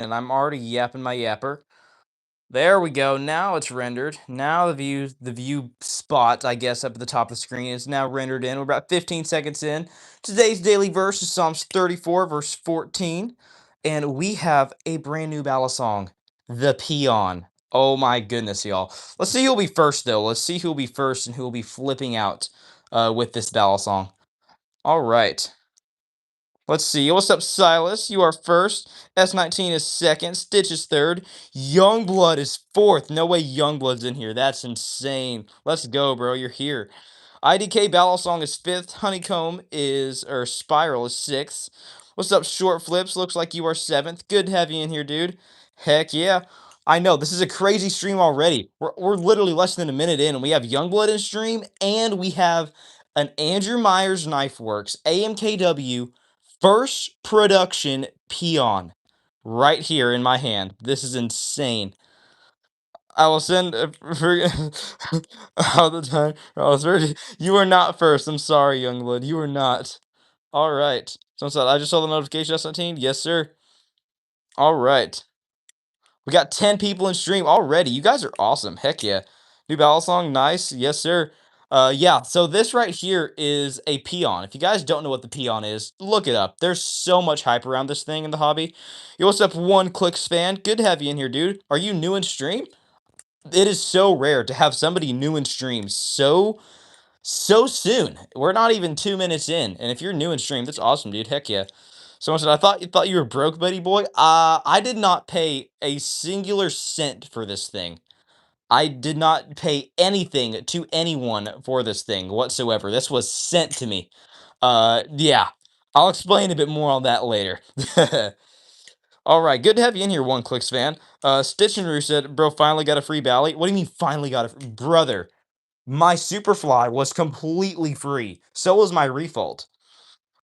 and I'm already yapping my yapper. There we go. Now it's rendered. Now the view spot, I guess, up at the top of the screen is now rendered in. We're about 15 seconds in. Today's daily verse is Psalms 34, verse 14. And we have a brand new Balisong, the Peon. Oh my goodness, y'all. Let's see who'll be first, though. Let's see who'll be first and who'll be flipping out with this Balisong. All right. Let's see. What's up, Silas? You are first. S19 is second. Stitch is third. Youngblood is fourth. No way Youngblood's in here. That's insane. Let's go, bro. You're here. IDK Balisong is fifth. Honeycomb is, or Spiral is sixth. What's up, Short Flips? Looks like you are seventh. Good to have you in here, dude. Heck yeah. I know, this is a crazy stream already. We're literally less than a minute in, and we have Youngblood in stream, and we have an Andrew Myers Knife Works AMKW first production peon right here in my hand. This is insane. I will send all the time. I was ready. You are not first. I'm sorry, Youngblood. You are not. All right. So I just saw the notification. S19. Yes, sir. All right. We got 10 people in stream already. You guys are awesome. Heck yeah. New battle song, nice. Yes, sir. Yeah, so this right here is a peon. If you guys don't know what the peon is, look it up. There's so much hype around this thing in the hobby. Yo, what's up, One Clicks fan? Good to have you in here, dude. Are you new in stream? It is so rare to have somebody new in stream so soon. We're not even 2 minutes in, and if you're new in stream, that's awesome, dude. Heck yeah. Someone said, "I thought you were broke, buddy boy." I did not pay a singular cent for this thing. I did not pay anything to anyone for this thing whatsoever. This was sent to me. Yeah. I'll explain a bit more on that later. All right, good to have you in here, One Clicks fan. Stitch and Roo said, "Bro, finally got a free bally." What do you mean, finally got a brother? My Superfly was completely free. So was my Refault.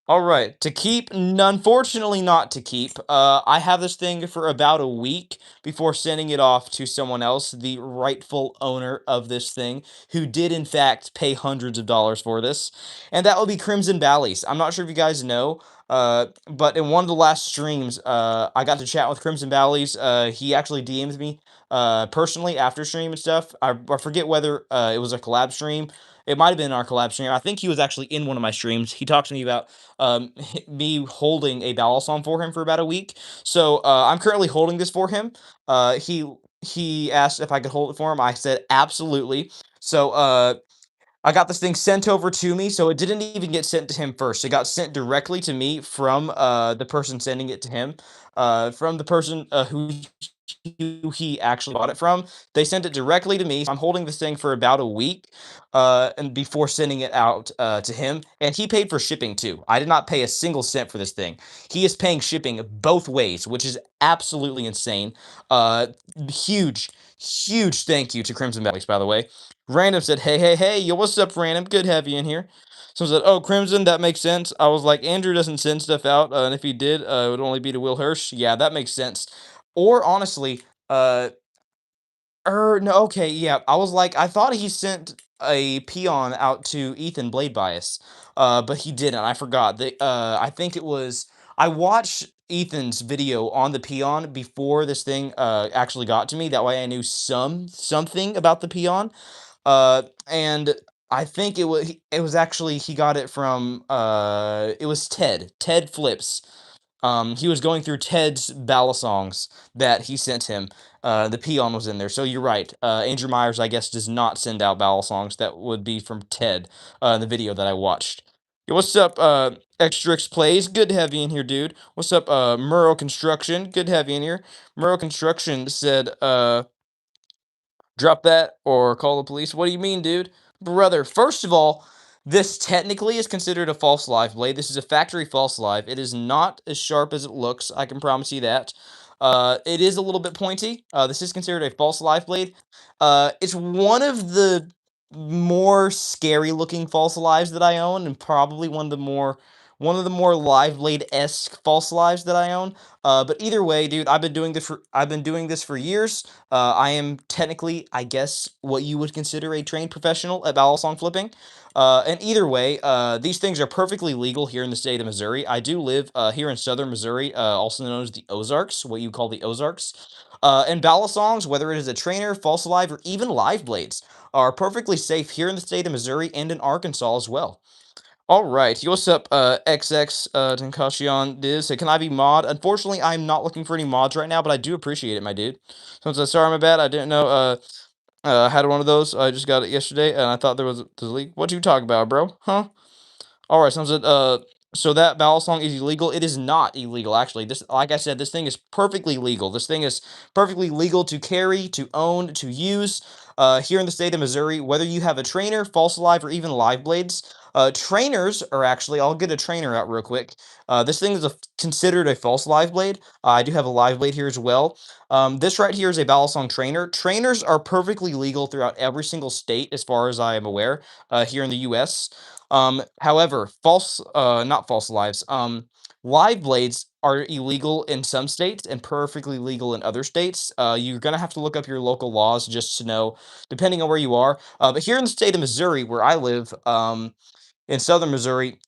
All right, to keep, unfortunately not to keep. I have this thing for about a week before sending it off to someone else, the rightful owner of this thing, who did in fact pay hundreds of dollars for this, and that would be Crimson Valleys. I'm not sure if you guys know, but in one of the last streams, I got to chat with Crimson Valleys. He actually DM'd me personally after stream and stuff. I forget whether it was a collab stream. It might have been our collab stream. I think he was actually in one of my streams. He talked to me about me holding a Balisong for him for about a week. So I'm currently holding this for him. He asked if I could hold it for him. I said absolutely. So I got this thing sent over to me, so it didn't even get sent to him first. It got sent directly to me from the person sending it to him, from the person who he actually bought it from. They sent it directly to me. I'm holding this thing for about a week, and before sending it out to him, and he paid for shipping too. I did not pay a single cent for this thing. He is paying shipping both ways, which is absolutely insane. Uh, huge, huge thank you to Crimson Valleys, by the way. Random said, "Hey, hey, hey, yo, what's up, Random? Good to have you in here." Someone said, "Oh, Crimson, that makes sense." I was like, Andrew doesn't send stuff out, and if he did, it would only be to Will Hirsch. Yeah, that makes sense. Or honestly, uh, no, okay, yeah. I was like, I thought he sent a peon out to Ethan Blade Bias, but he didn't. I forgot. I think it was. I watched Ethan's video on the peon before this thing actually got to me. That way, I knew something about the peon. And I think it was actually he got it from it was Ted Flips. He was going through Ted's Balisongs that he sent him. The peon was in there, so you're right. Andrew Myers, I guess, does not send out Balisongs. That would be from Ted. The video that I watched. Yo, what's up, Xtrix Plays? Good to have you in here, dude. What's up, Murrow Construction? Good to have you in here. Murrow Construction said, drop that or call the police. What do you mean, dude? Brother, first of all, this technically is considered a false live blade. This is a factory false live. It is not as sharp as it looks. I can promise you that. It is a little bit pointy. This is considered a false live blade. It's one of the more scary looking false lives that I own, and probably one of the more one of the more live blade-esque false lives that I own. But either way, dude, I've been doing this for years. I am technically, I guess, what you would consider a trained professional at balisong flipping. And either way, these things are perfectly legal here in the state of Missouri. I do live here in southern Missouri, also known as the Ozarks, what you call the Ozarks. And balisongs, whether it is a trainer, false live, or even live blades, are perfectly safe here in the state of Missouri and in Arkansas as well. All right, yo, what's up, XX Tenkashion Diz? Hey, can I be mod? Unfortunately, I'm not looking for any mods right now, but I do appreciate it, my dude. So, sorry, my bad. I didn't know. I had one of those. I just got it yesterday, and I thought there was a leak. What you talking about, bro? Huh? All right, sounds good. So that balisong is illegal. It is not illegal, actually. This, like I said, this thing is perfectly legal. This thing is perfectly legal to carry, to own, to use. Here in the state of Missouri, whether you have a trainer, false live, or even live blades, trainers are actually. I'll get a trainer out real quick. This thing is considered a false live blade. I do have a live blade here as well. This right here is a balisong trainer. Trainers are perfectly legal throughout every single state, as far as I am aware, here in the U.S. However, not false lives. Live blades are illegal in some states and perfectly legal in other states. You're gonna have to look up your local laws just to know, depending on where you are. But here in the state of Missouri, where I live, in southern Missouri,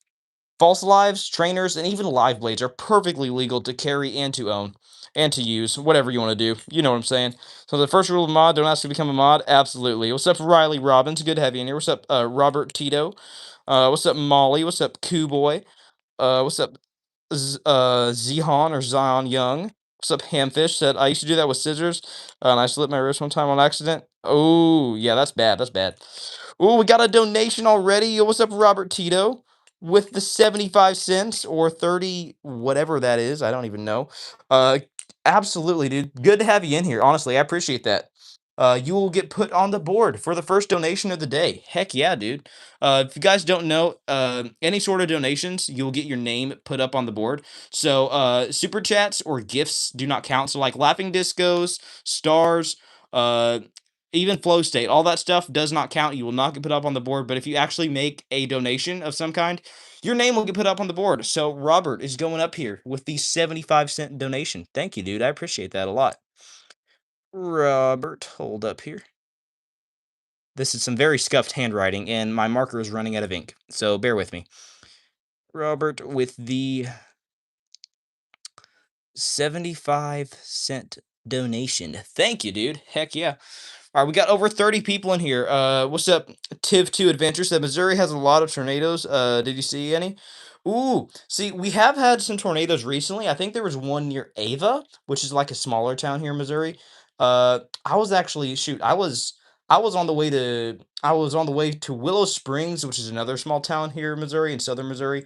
false lives, trainers, and even live blades are perfectly legal to carry and to own and to use, whatever you want to do. You know what I'm saying? So the first rule of mod, don't ask to become a mod. Absolutely. What's up, Riley Robbins? Good to have you in here. What's up, Robert Tito? What's up, Molly? What's up, Coo Boy? What's up, Zihan or Zion Young? What's up, Hamfish? Said I used to do that with scissors, and I slipped my wrist one time on accident. Oh, yeah, that's bad. That's bad. Oh, we got a donation already. Yo, what's up, Robert Tito? With the 75 cents or 30, whatever that is. I don't even know. Uh, absolutely, dude. Good to have you in here. Honestly, I appreciate that. You will get put on the board for the first donation of the day. Heck yeah, dude. If you guys don't know, any sort of donations, you'll get your name put up on the board. So, super chats or gifts do not count. So, like laughing discos, stars, uh, even flow state, all that stuff does not count. You will not get put up on the board. But if you actually make a donation of some kind, your name will get put up on the board. So, Robert is going up here with the 75-cent donation. Thank you, dude. I appreciate that a lot. Robert, hold up here. This is some very scuffed handwriting, and my marker is running out of ink, so bear with me. Robert with the 75-cent donation. Thank you, dude. Heck yeah. All right, we got over 30 people in here. What's up, Tiv2 Adventures? That Missouri has a lot of tornadoes. Did you see any? Ooh, see, we have had some tornadoes recently. I think there was one near Ava, which is like a smaller town here in Missouri. I was actually shoot, I was on the way to Willow Springs, which is another small town here in Missouri, in southern Missouri.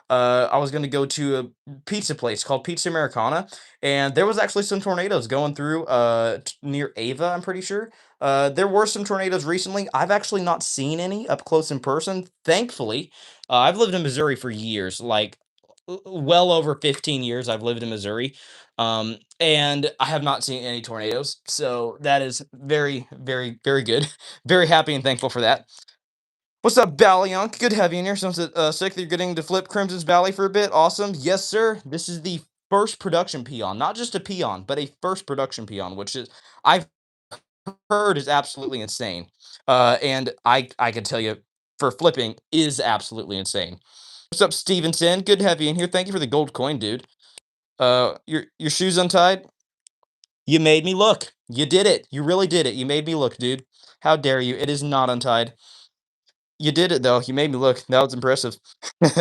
I was gonna go to a pizza place called Pizza Americana, and there was actually some tornadoes going through near Ava, I'm pretty sure. There were some tornadoes recently. I've actually not seen any up close in person, thankfully. I've lived in Missouri for years, like well over 15 years I've lived in Missouri. And I have not seen any tornadoes. So that is very, very, very good. Very happy and thankful for that. What's up, Balion? Good to have you in here. Sounds sick that you're getting to flip Crimson's Valley for a bit. Awesome. Yes, sir. This is the first production peon, not just a peon, but a first production peon, which is I've heard is absolutely insane. And I can tell you for flipping is absolutely insane. What's up, Stevenson? Good to have you in here. Thank you for the gold coin, dude. Your shoes untied? You made me look. You did it. You really did it. You made me look, dude. How dare you? It is not untied. You did it though. You made me look. That was impressive.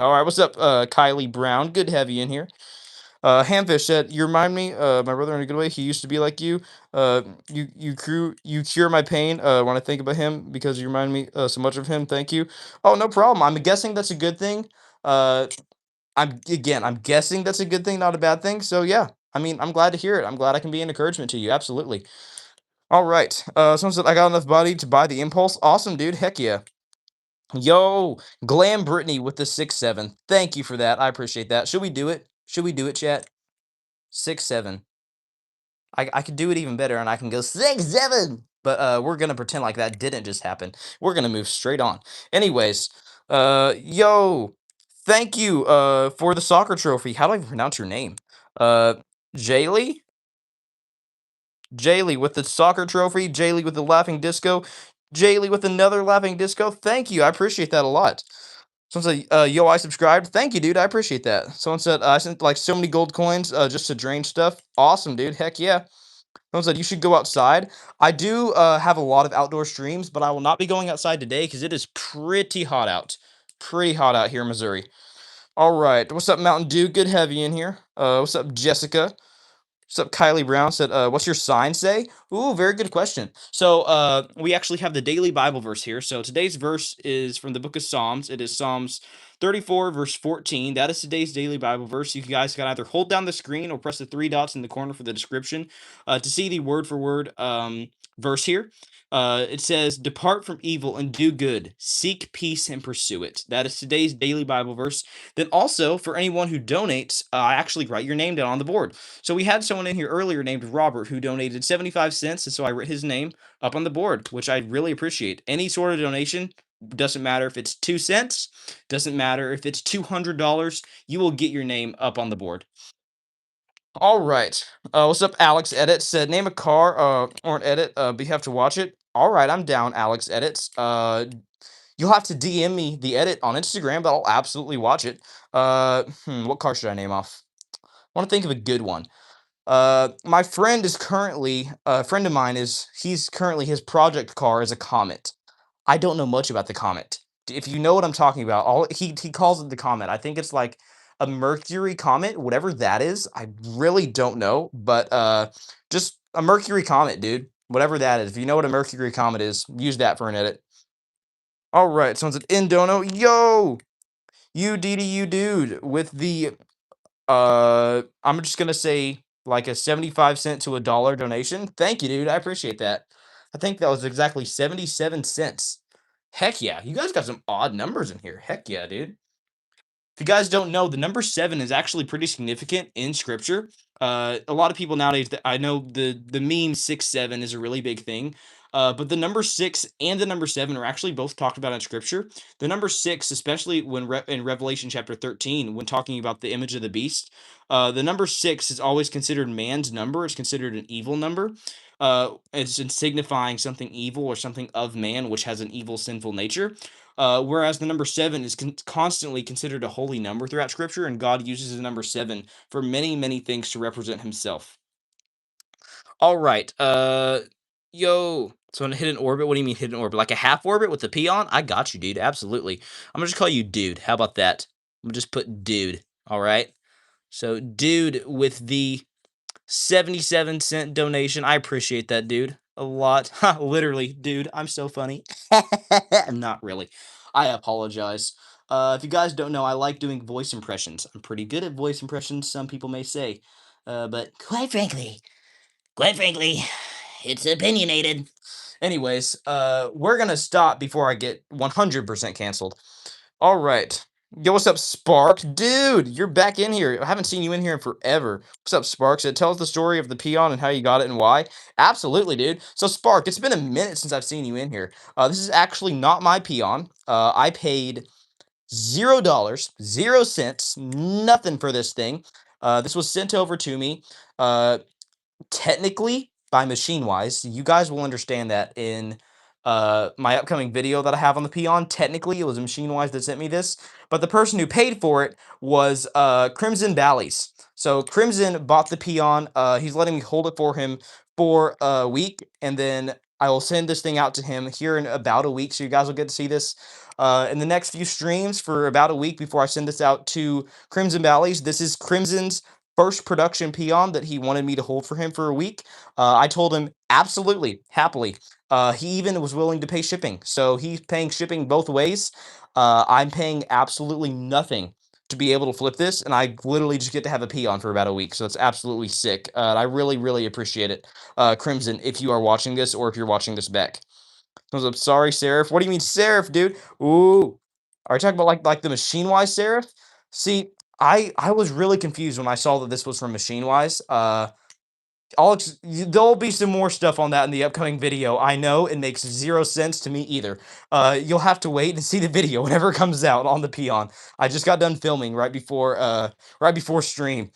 All right, what's up, Kylie Brown? Good to have you in here. Hamfish said, "You remind me, my brother in a good way. He used to be like you. You cure my pain when I think about him because you remind me so much of him. Thank you. Oh, no problem. I'm guessing that's a good thing. Uh, I'm guessing that's a good thing, not a bad thing. So yeah, I mean, I'm glad to hear it. I'm glad I can be an encouragement to you. Absolutely. All right. Someone said I got enough body to buy the impulse. Awesome, dude. Heck yeah. Yo, Glam Brittany with the 6-7. Thank you for that. I appreciate that. Should we do it? Should we do it, chat? 6-7. I could do it even better and I can go 6-7. But we're gonna pretend like that didn't just happen. We're gonna move straight on. Anyways, yo, Thank you, for the soccer trophy. How do I pronounce your name? Uh, Jaylee? Jaylee with the soccer trophy, Jaylee with the laughing disco, Jaylee with another laughing disco. Thank you. I appreciate that a lot. Someone said, yo, I subscribed. Thank you, dude. I appreciate that. Someone said, I sent like so many gold coins just to drain stuff. Awesome, dude. Heck yeah. Someone said, you should go outside. I do have a lot of outdoor streams, but I will not be going outside today because it is pretty hot out. Pretty hot out here in Missouri. All right. What's up, Mountain Dew? Good to have you in here. What's up, Jessica? What's up, Kylie Brown said, what's your sign say? Ooh, very good question. So, we actually have the daily Bible verse here. So today's verse is from the book of Psalms. It is Psalms 34, verse 14. That is today's daily Bible verse. You guys can either hold down the screen or press the three dots in the corner for the description to see the word for word verse here. It says, depart from evil and do good, seek peace and pursue it. That is today's daily Bible verse. Then also, for anyone who donates, I actually write your name down on the board. So we had someone in here earlier named Robert who donated 75 cents, and so I wrote his name up on the board, which I really appreciate. Any sort of donation, doesn't matter if it's 2 cents, doesn't matter if it's $200, you will get your name up on the board. All right. What's up, Alex Edit said, name a car or an edit, but you have to watch it. All right, I'm down, Alex Edits. You'll have to DM me the edit on Instagram, but I'll absolutely watch it. What car should I name off? I want to think of a good one. My friend is currently a friend of mine is he's currently his project car is a Comet. I don't know much about the Comet. If you know what I'm talking about, all he calls it the Comet. I think it's like a Mercury comet, whatever that is. I really don't know, but just a Mercury comet, dude. Whatever that is. If you know what a Mercury comet is, use that for an edit. All right, someone said Indono. Yo, you DDU dude with the I'm just gonna say like a 75 cent to a dollar donation. Thank you, dude. I appreciate that. I think that was exactly 77 cents. Heck yeah. You guys got some odd numbers in here. Heck yeah, dude. If you guys don't know, the number 7 is actually pretty significant in scripture. A lot of people nowadays, I know the meme 6 7 is a really big thing. But the number 6 and the number 7 are actually both talked about in scripture. The number 6, especially when in Revelation chapter 13, when talking about the image of the beast, the number 6 is always considered man's number. It's considered an evil number. It's in signifying something evil or something of man, which has an evil, sinful nature. Whereas the number 7 is constantly considered a holy number throughout Scripture, and God uses the number 7 for many, many things to represent Himself. All right. Yo. So in a hidden orbit, what do you mean hidden orbit? Like a half orbit with a P on? I got you, dude. Absolutely. I'm gonna just call you dude. How about that? I'm gonna just put dude. All right. So dude with the 77 cent donation. I appreciate that, dude. A lot. Ha, literally, dude. I'm so funny. Not really. I apologize. If you guys don't know, I like doing voice impressions. I'm pretty good at voice impressions, some people may say. But quite frankly, it's opinionated. Anyways, we're gonna stop before I get 100% canceled. All right. Yo, what's up, Spark? Dude, you're back in here. I haven't seen you in here in forever. What's up, Sparks? It tells the story of the peon and how you got it and why. Absolutely, dude. So, Spark, it's been a minute since I've seen you in here. This is actually not my peon. I paid $0, 0 cents, nothing for this thing. This was sent over to me. Technically by machine wise, you guys will understand that in my upcoming video that I have on the peon. Technically it was a machine wise that sent me this, but the person who paid for it was Crimson Valleys. So Crimson bought the peon. He's letting me hold it for him for a week, and then I will send this thing out to him here in about a week, so you guys will get to see this in the next few streams for about a week before I send this out to Crimson Valleys. This is Crimson's first production peon that he wanted me to hold for him for a week. I told him absolutely, happily. He even was willing to pay shipping, so he's paying shipping both ways. I'm paying absolutely nothing to be able to flip this, and I literally just get to have a peon for about a week, so it's absolutely sick. I really, really appreciate it, Crimson, if you are watching this or if you're watching this back. Thumbs up, sorry, Seraph. What do you mean, Seraph, dude? Ooh. Are you talking about like the machine wise Seraph? See, I was really confused when I saw that this was from Machine Wise. there'll be some more stuff on that in the upcoming video. I know it makes zero sense to me either. You'll have to wait and see the video whenever it comes out on the peon. I just got done filming right before stream.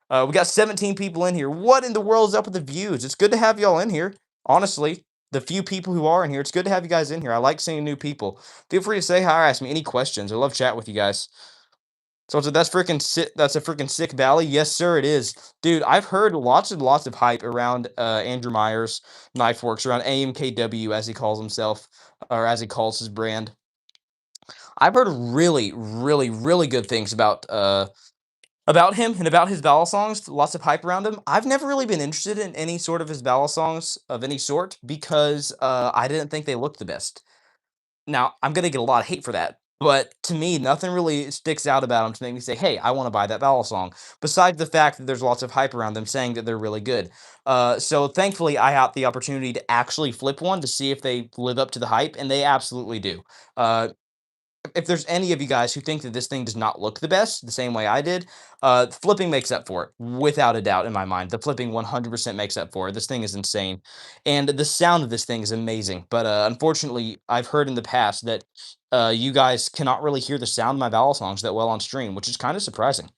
We got 17 people in here. What in the world is up with the views? It's good to have y'all in here. Honestly, the few people who are in here, it's good to have you guys in here. I like seeing new people. Feel free to say hi or ask me any questions. I love chatting with you guys. So that's freaking sick. That's a freaking sick valley. Yes, sir, it is, dude. I've heard lots and lots of hype around Andrew Myers Knife Works, around AMKW as he calls himself, or as he calls his brand. I've heard really, really, really good things about him and about his balisongs. Lots of hype around him. I've never really been interested in any sort of his balisongs of any sort because I didn't think they looked the best. Now, I'm gonna get a lot of hate for that, but to me, nothing really sticks out about them to make me say, "Hey, I want to buy that Battle song." Besides the fact that there's lots of hype around them saying that they're really good. So thankfully, I had the opportunity to actually flip one to see if they live up to the hype, and they absolutely do. Uh, if there's any of you guys who think that this thing does not look the best, the same way I did, flipping makes up for it, without a doubt in my mind. The flipping 100% makes up for it. This thing is insane, and the sound of this thing is amazing. But unfortunately, I've heard in the past that you guys cannot really hear the sound of my vowel songs that well on stream, which is kind of surprising.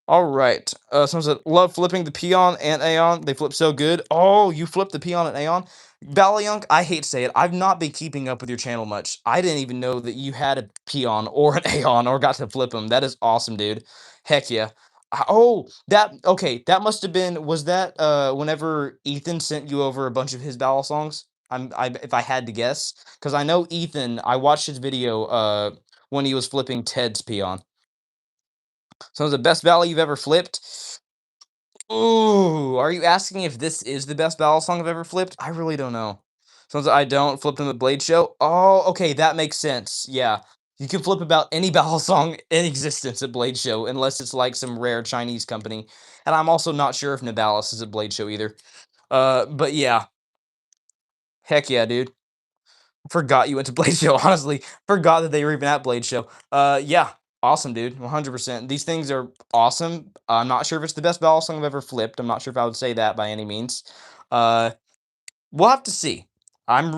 All right. Someone said, love flipping the peon and Aeon. They flip so good. Oh, you flipped the peon and Aeon? Baliong, I hate to say it. I've not been keeping up with your channel much. I didn't even know that you had a peon or an Aeon or got to flip them. That is awesome, dude. Heck yeah. Oh, okay. That must have been, was that whenever Ethan sent you over a bunch of his Battle songs? If I had to guess. Because I know Ethan, I watched his video when he was flipping Ted's peon. So, the best valley you've ever flipped? Ooh, are you asking if this is the best battle song I've ever flipped? I really don't know. Sounds I don't flip them at Blade Show. Oh, okay, that makes sense. Yeah. You can flip about any battle song in existence at Blade Show, unless it's like some rare Chinese company. And I'm also not sure if Nibalis is at Blade Show either. But yeah. Heck yeah, dude. Forgot you went to Blade Show, honestly. Forgot that they were even at Blade Show. Yeah, awesome, dude. 100%. These things are awesome. I'm not sure if it's the best battle song I've ever flipped. I'm not sure if I would say that by any means. Uh, We'll have to see. I'm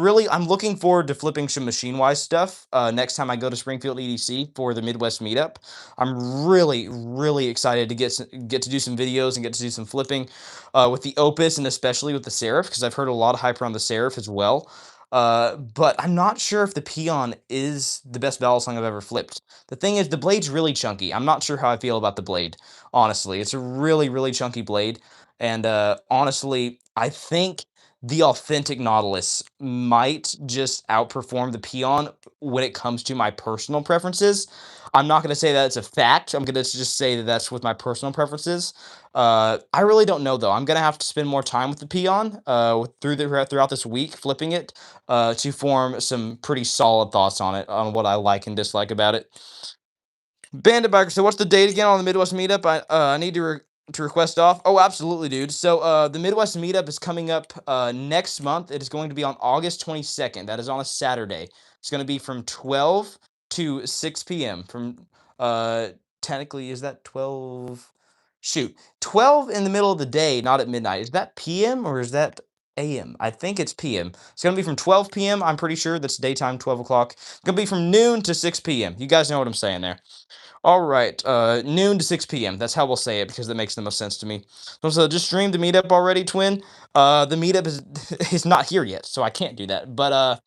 looking forward to flipping some machine wise stuff next time I go to Springfield EDC for the Midwest meetup. I'm really, really excited to get to do some videos and get to do some flipping with the Opus and especially with the Seraph because I've heard a lot of hype around the Seraph as well. But I'm not sure if the Peon is the best battle song I've ever flipped. The thing is, the blade's really chunky. I'm not sure how I feel about the blade, honestly. It's a really, really chunky blade. And honestly, I think the authentic Nautilus might just outperform the Peon when it comes to my personal preferences. I'm not going to say that it's a fact. I'm going to just say that that's with my personal preferences. I really don't know though. I'm going to have to spend more time with the Peon throughout this week, flipping it to form some pretty solid thoughts on it, on what I like and dislike about it. Bandit Biker, so what's the date again on the Midwest meetup? I need to request off. Oh, absolutely, dude. So the Midwest meetup is coming up next month. It is going to be on August 22nd. That is on a Saturday. It's going to be from 12 to 6 p.m. From technically, is that 12? Shoot, 12 in the middle of the day, not at midnight. Is that p.m. or is that a.m.? I think it's p.m. It's going to be from 12 p.m. I'm pretty sure that's daytime, 12 o'clock. It's going to be from noon to 6 p.m. You guys know what I'm saying there. All right, noon to 6 p.m. That's how we'll say it because that makes the most sense to me. So just streamed the meetup already, Twin. The meetup is is not here yet, so I can't do that. But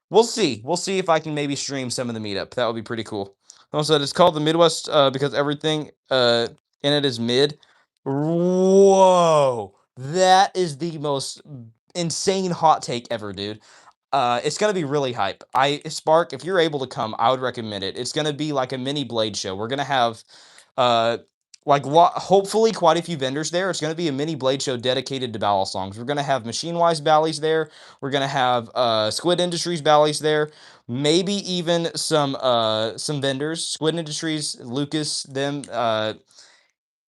we'll see. We'll see if I can maybe stream some of the meetup. That would be pretty cool. Also, it's called the Midwest because everything in it is mid. Whoa, that is the most insane hot take ever, dude. It's gonna be really hype. Spark, if you're able to come, I would recommend it. It's gonna be like a mini Blade show. We're gonna have uh hopefully quite a few vendors there. It's gonna be a mini Blade show dedicated to Ballal songs. We're gonna have Machine Wise Bally's there. We're gonna have Squid Industries Bally's there. Maybe even some vendors, Squid Industries, Lucas, them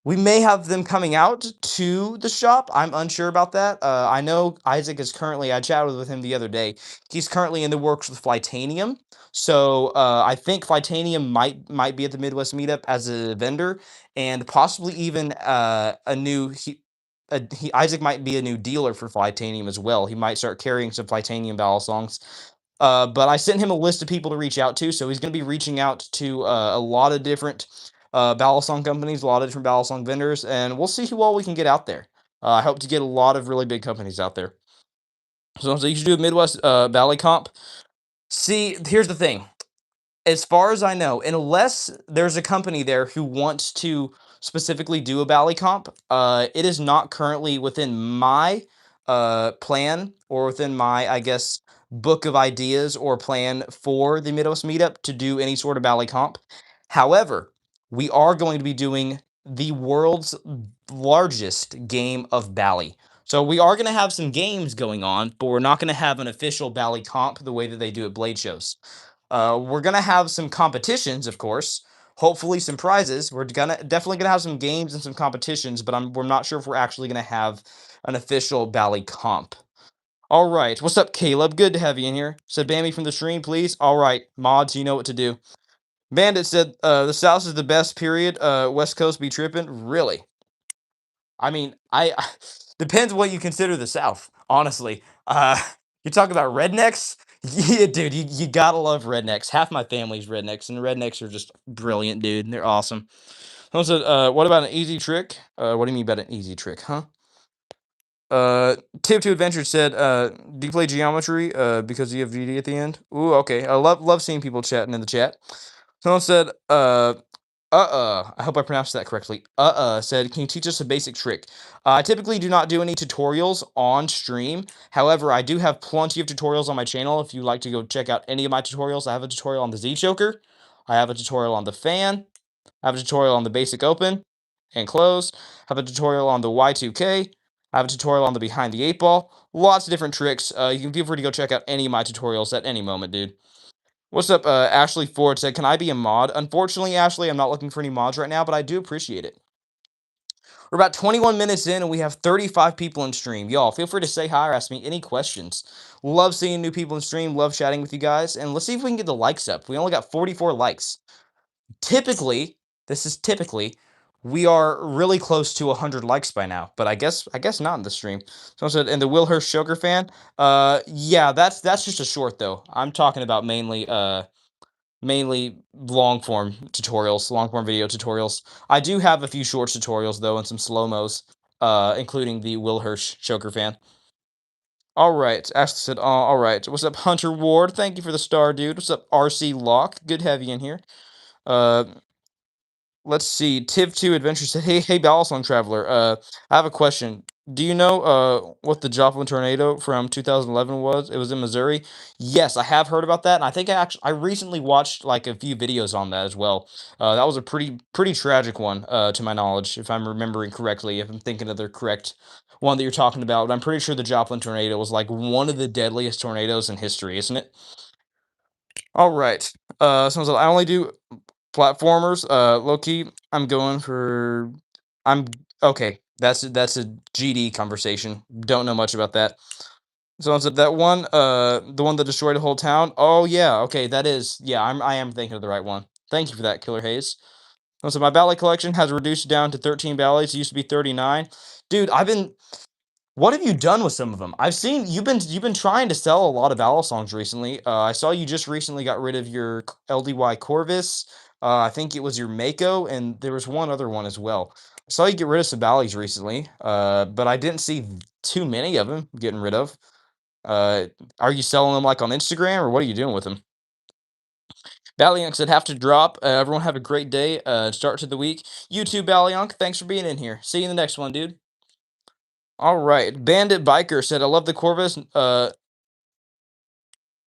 we may have them coming out to the shop. I'm unsure about that. I know Isaac is currently, I chatted with him the other day. He's currently in the works with Flytanium. So I think Flytanium might be at the Midwest meetup as a vendor and possibly even Isaac might be a new dealer for Flytanium as well. He might start carrying some Flytanium Balisongs. But I sent him a list of people to reach out to, so he's going to be reaching out to a lot of different Balisong companies, a lot of different Balisong vendors, and we'll see who all we can get out there. I hope to get a lot of really big companies out there. So you should do a Midwest Valley comp. See, here's the thing. As far as I know, unless there's a company there who wants to specifically do a Bally comp, it is not currently within my plan or within my, I guess, book of ideas or plan for the Midwest meetup to do any sort of Bally comp. However, we are going to be doing the world's largest game of Bally. So we are going to have some games going on, but we're not going to have an official Bally comp the way that they do at Blade shows. We're gonna have some competitions, of course. Hopefully, some prizes. We're definitely gonna have some games and some competitions, but we're not sure if we're actually gonna have an official Bally comp. All right, what's up, Caleb? Good to have you in here. Said Bammy from the stream, please. All right, mods, you know what to do. Bandit said the South is the best. Period. West Coast be tripping. Really? I mean, I depends what you consider the South, honestly. You talk about rednecks? Yeah, dude, you gotta love rednecks. Half my family's rednecks, and rednecks are just brilliant, dude. They're awesome. Someone said, what about an easy trick? What do you mean about an easy trick, huh? Tip to Adventure said, do you play geometry? Because you have GD at the end? Ooh, okay. I love seeing people chatting in the chat. Someone said, I hope I pronounced that correctly. Said, can you teach us a basic trick? I typically do not do any tutorials on stream. However, I do have plenty of tutorials on my channel. If you'd like to go check out any of my tutorials, I have a tutorial on the Z choker. I have a tutorial on the fan. I have a tutorial on the basic open and close. I have a tutorial on the Y2K. I have a tutorial on the behind the eight ball. Lots of different tricks. You can feel free to go check out any of my tutorials at any moment, dude. What's up, Ashley Ford said, can I be a mod? Unfortunately, Ashley, I'm not looking for any mods right now, but I do appreciate it. We're about 21 minutes in, and we have 35 people in stream. Y'all, feel free to say hi or ask me any questions. Love seeing new people in stream, love chatting with you guys, and let's see if we can get the likes up. We only got 44 likes. Typically, this is typically, we are really close to 100 likes by now, but I guess not in the stream. Someone said, and the Will Hurst Joker fan? Yeah, that's just a short, though. I'm talking about mainly long form tutorials, long form video tutorials. I do have a few short tutorials though, and some slow-mos, including the Will Hirsch Choker fan. All right, Ashley said, all right. What's up, Hunter Ward? Thank you for the star, dude. What's up, RC Lock? Good to have you in here. Uh, let's see. Tiv2 Adventure said, hey, Balisong Traveler. I have a question. Do you know what the Joplin tornado from 2011 was? It was in Missouri. Yes, I have heard about that, and I think I recently watched like a few videos on that as well. That was a pretty tragic one, to my knowledge, if I'm remembering correctly. If I'm thinking of the correct one that you're talking about, but I'm pretty sure the Joplin tornado was like one of the deadliest tornadoes in history, isn't it? All right. Someone said I only do platformers. Low key, I'm going for. I'm okay. That's a GD conversation. Don't know much about that. Someone said that one. The one that destroyed a whole town. Oh yeah. Okay, that is. Yeah, I am thinking of the right one. Thank you for that, Killer Hayes. So my ballet collection has reduced down to 13 ballets. It used to be 39. Dude, what have you done with some of them? I've seen you've been trying to sell a lot of Balisongs recently. I saw you just recently got rid of your LDY Corvus. I think it was your Mako, and there was one other one as well. I saw you get rid of some Bally's recently, but I didn't see too many of them getting rid of. Uh, are you selling them like on Instagram, or what are you doing with them? Ballionk said have to drop. Everyone have a great day. Start to the week. You too, Ballionk. Thanks for being in here. See you in the next one, dude. All right. Bandit Biker said, I love the Corvus.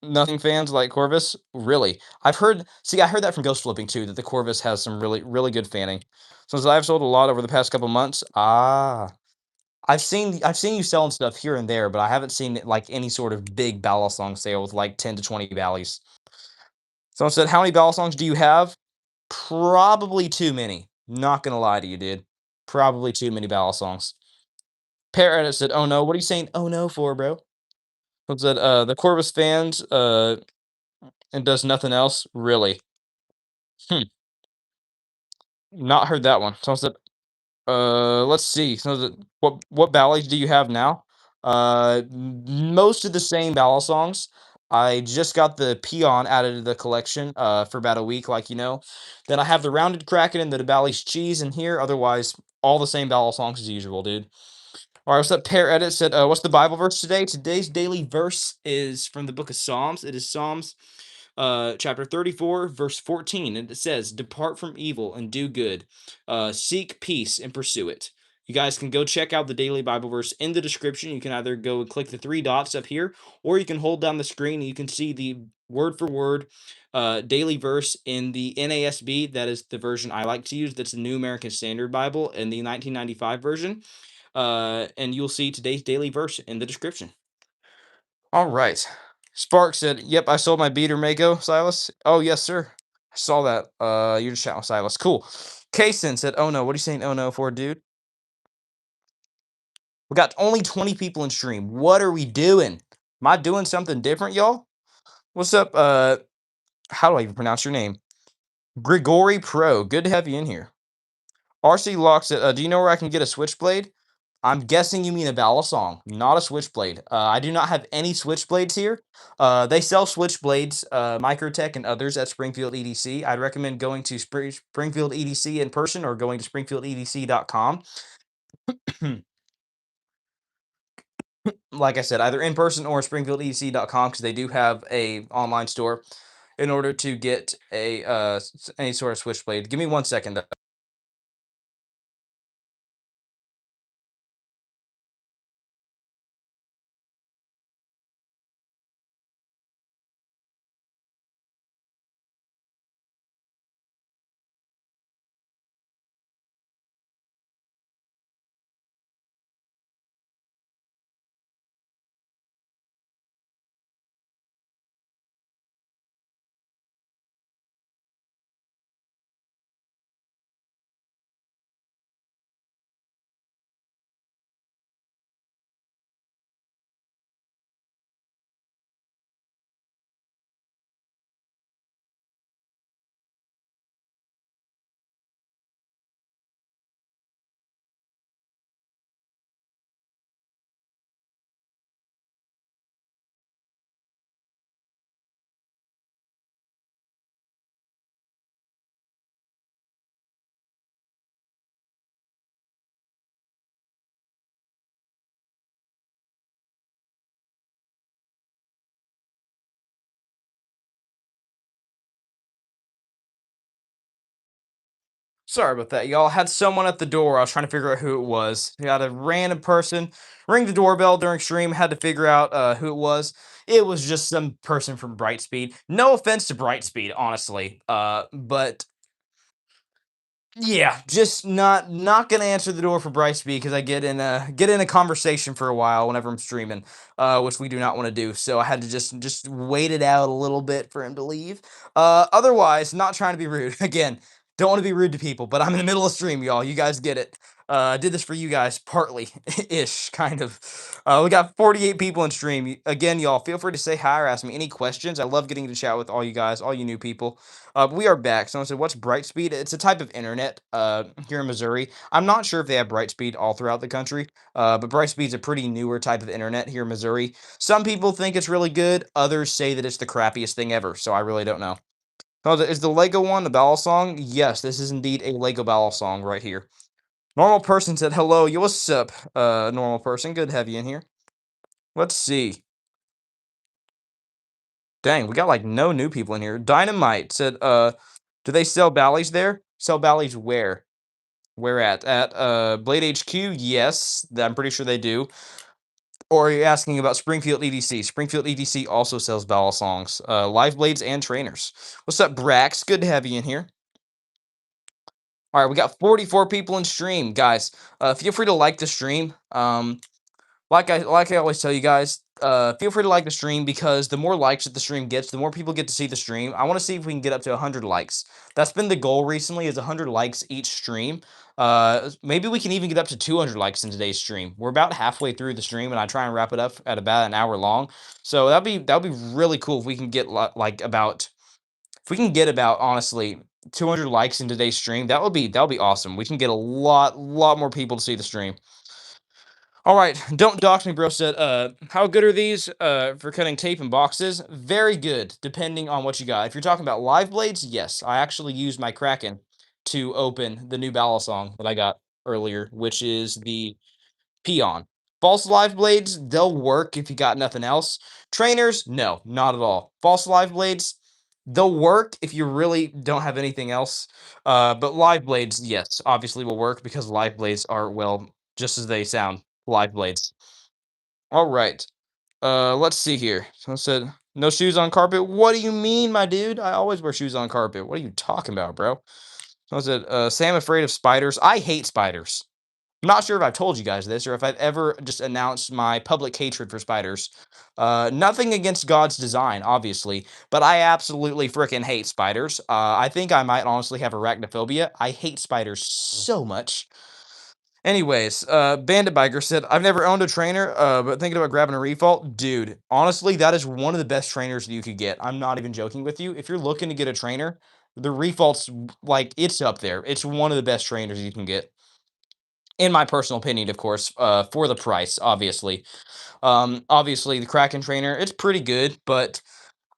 Nothing fans like Corvus. Really? I heard that from Ghost Flipping too, that the Corvus has some really good fanning. Since I've sold a lot over the past couple months. I've seen you selling stuff here and there, but I haven't seen like any sort of big Balisong sale with like 10 to 20 Ballies. Someone said, how many Balisongs do you have? Probably too many. Not gonna lie to you, dude. Probably too many Balisongs. Parrot said, oh no, what are you saying oh no for, bro? Was that the Corvus fans and does nothing else? Really? Hmm. Not heard that one. Someone said Let's see. So what ballads do you have now? Most of the same ballad songs. I just got the peon added to the collection for about a week, like you know. Then I have the rounded kraken and the Bali's cheese in here. Otherwise, all the same ballad songs as usual, dude. All right, what's up? Pair Edit said, "What's the Bible verse today?" Today's daily verse is from the book of Psalms. It is Psalms chapter 34, verse 14, and it says, "Depart from evil and do good, seek peace and pursue it." You guys can go check out the daily Bible verse in the description. You can either go and click the three dots up here, or you can hold down the screen and you can see the word for word daily verse in the NASB. That is the version I like to use. That's the New American Standard Bible and the 1995 version. And you'll see today's daily verse in the description. All right. Spark said, "Yep, I sold my beater Mako, Silas." Oh, yes, sir. I saw that. You're just chatting with Silas. Cool. Kaysen said, "Oh no, what are you saying oh no for, dude?" We got only 20 people in stream. What are we doing? Am I doing something different, y'all? What's up? How do I even pronounce your name? Grigori Pro. Good to have you in here. RC Lock said, "Do you know where I can get a switchblade?" I'm guessing you mean a balisong, not a switchblade. I do not have any switchblades here. They sell switchblades, Microtech and others at Springfield EDC. I'd recommend going to Springfield EDC in person or going to springfieldedc.com. Like I said, either in person or springfieldedc.com because they do have a online store in order to get a any sort of switchblade. Give me 1 second. Sorry about that, y'all. Had someone at the door. I was trying to figure out who it was. We had a random person ring the doorbell during stream. Had to figure out who it was. It was just some person from Brightspeed. No offense to Brightspeed, honestly. But yeah, just not gonna answer the door for Brightspeed because I get in a conversation for a while whenever I'm streaming, which we do not want to do. So I had to just wait it out a little bit for him to leave. Otherwise, not trying to be rude. Again, don't want to be rude to people, but I'm in the middle of stream, y'all. You guys get it. I did this for you guys, partly ish, kind of. We got 48 people in stream. Again, y'all, feel free to say hi or ask me any questions. I love getting to chat with all you guys, all you new people. But we are back. Someone said, "What's Brightspeed?" It's a type of internet here in Missouri. I'm not sure if they have Brightspeed all throughout the country, but Brightspeed's a pretty newer type of internet here in Missouri. Some people think it's really good. Others say that it's the crappiest thing ever. So I really don't know. Oh, is the Lego one the Balisong? Yes, this is indeed a Lego Balisong right here. Normal person said, "Hello, yo, what's up, normal person? Good to have you in here." Let's see. Dang, we got like no new people in here. Dynamite said, do they sell Bally's there? Sell Bally's where? Where at? At Blade HQ? Yes, I'm pretty sure they do. Or are you asking about Springfield EDC? Springfield EDC also sells Balisongs, live blades and trainers. What's up, Brax? Good to have you in here. All right, we got 44 people in stream, guys. Feel free to like the stream. Like I always tell you guys, feel free to like the stream because the more likes that the stream gets, the more people get to see the stream. I want to see if we can get up to 100 likes. That's been the goal recently, is 100 likes each stream. Maybe we can even get up to 200 likes in today's stream. We're about halfway through the stream, and I try and wrap it up at about an hour long. So that'd be really cool if we can get like about if we can get about honestly 200 likes in today's stream, that would be awesome. We can get a lot more people to see the stream. All right, don't dox me, bro. Said, how good are these for cutting tape and boxes? Very good, depending on what you got. If you're talking about live blades, yes, I actually used my Kraken to open the new Balisong that I got earlier, which is the Peon. False live blades, they'll work if you got nothing else. Trainers, no, not at all. False live blades, they'll work if you really don't have anything else. But live blades, yes, obviously will work because live blades are, well, just as they sound, live blades. All right. Let's see here. Someone said, no shoes on carpet. What do you mean, my dude? I always wear shoes on carpet. What are you talking about, bro? Someone said, Sam afraid of spiders. I hate spiders. I'm not sure if I've told you guys this or if I've ever just announced my public hatred for spiders. Nothing against God's design, obviously, but I absolutely freaking hate spiders. I think I might honestly have arachnophobia. I hate spiders so much. Anyways, Bandit Biker said, I've never owned a trainer, but thinking about grabbing a refault. Dude, honestly, that is one of the best trainers that you could get. I'm not even joking with you. If you're looking to get a trainer, the refault's like, it's up there. It's one of the best trainers you can get in my personal opinion, of course, for the price, obviously. Obviously, the Kraken trainer, it's pretty good, but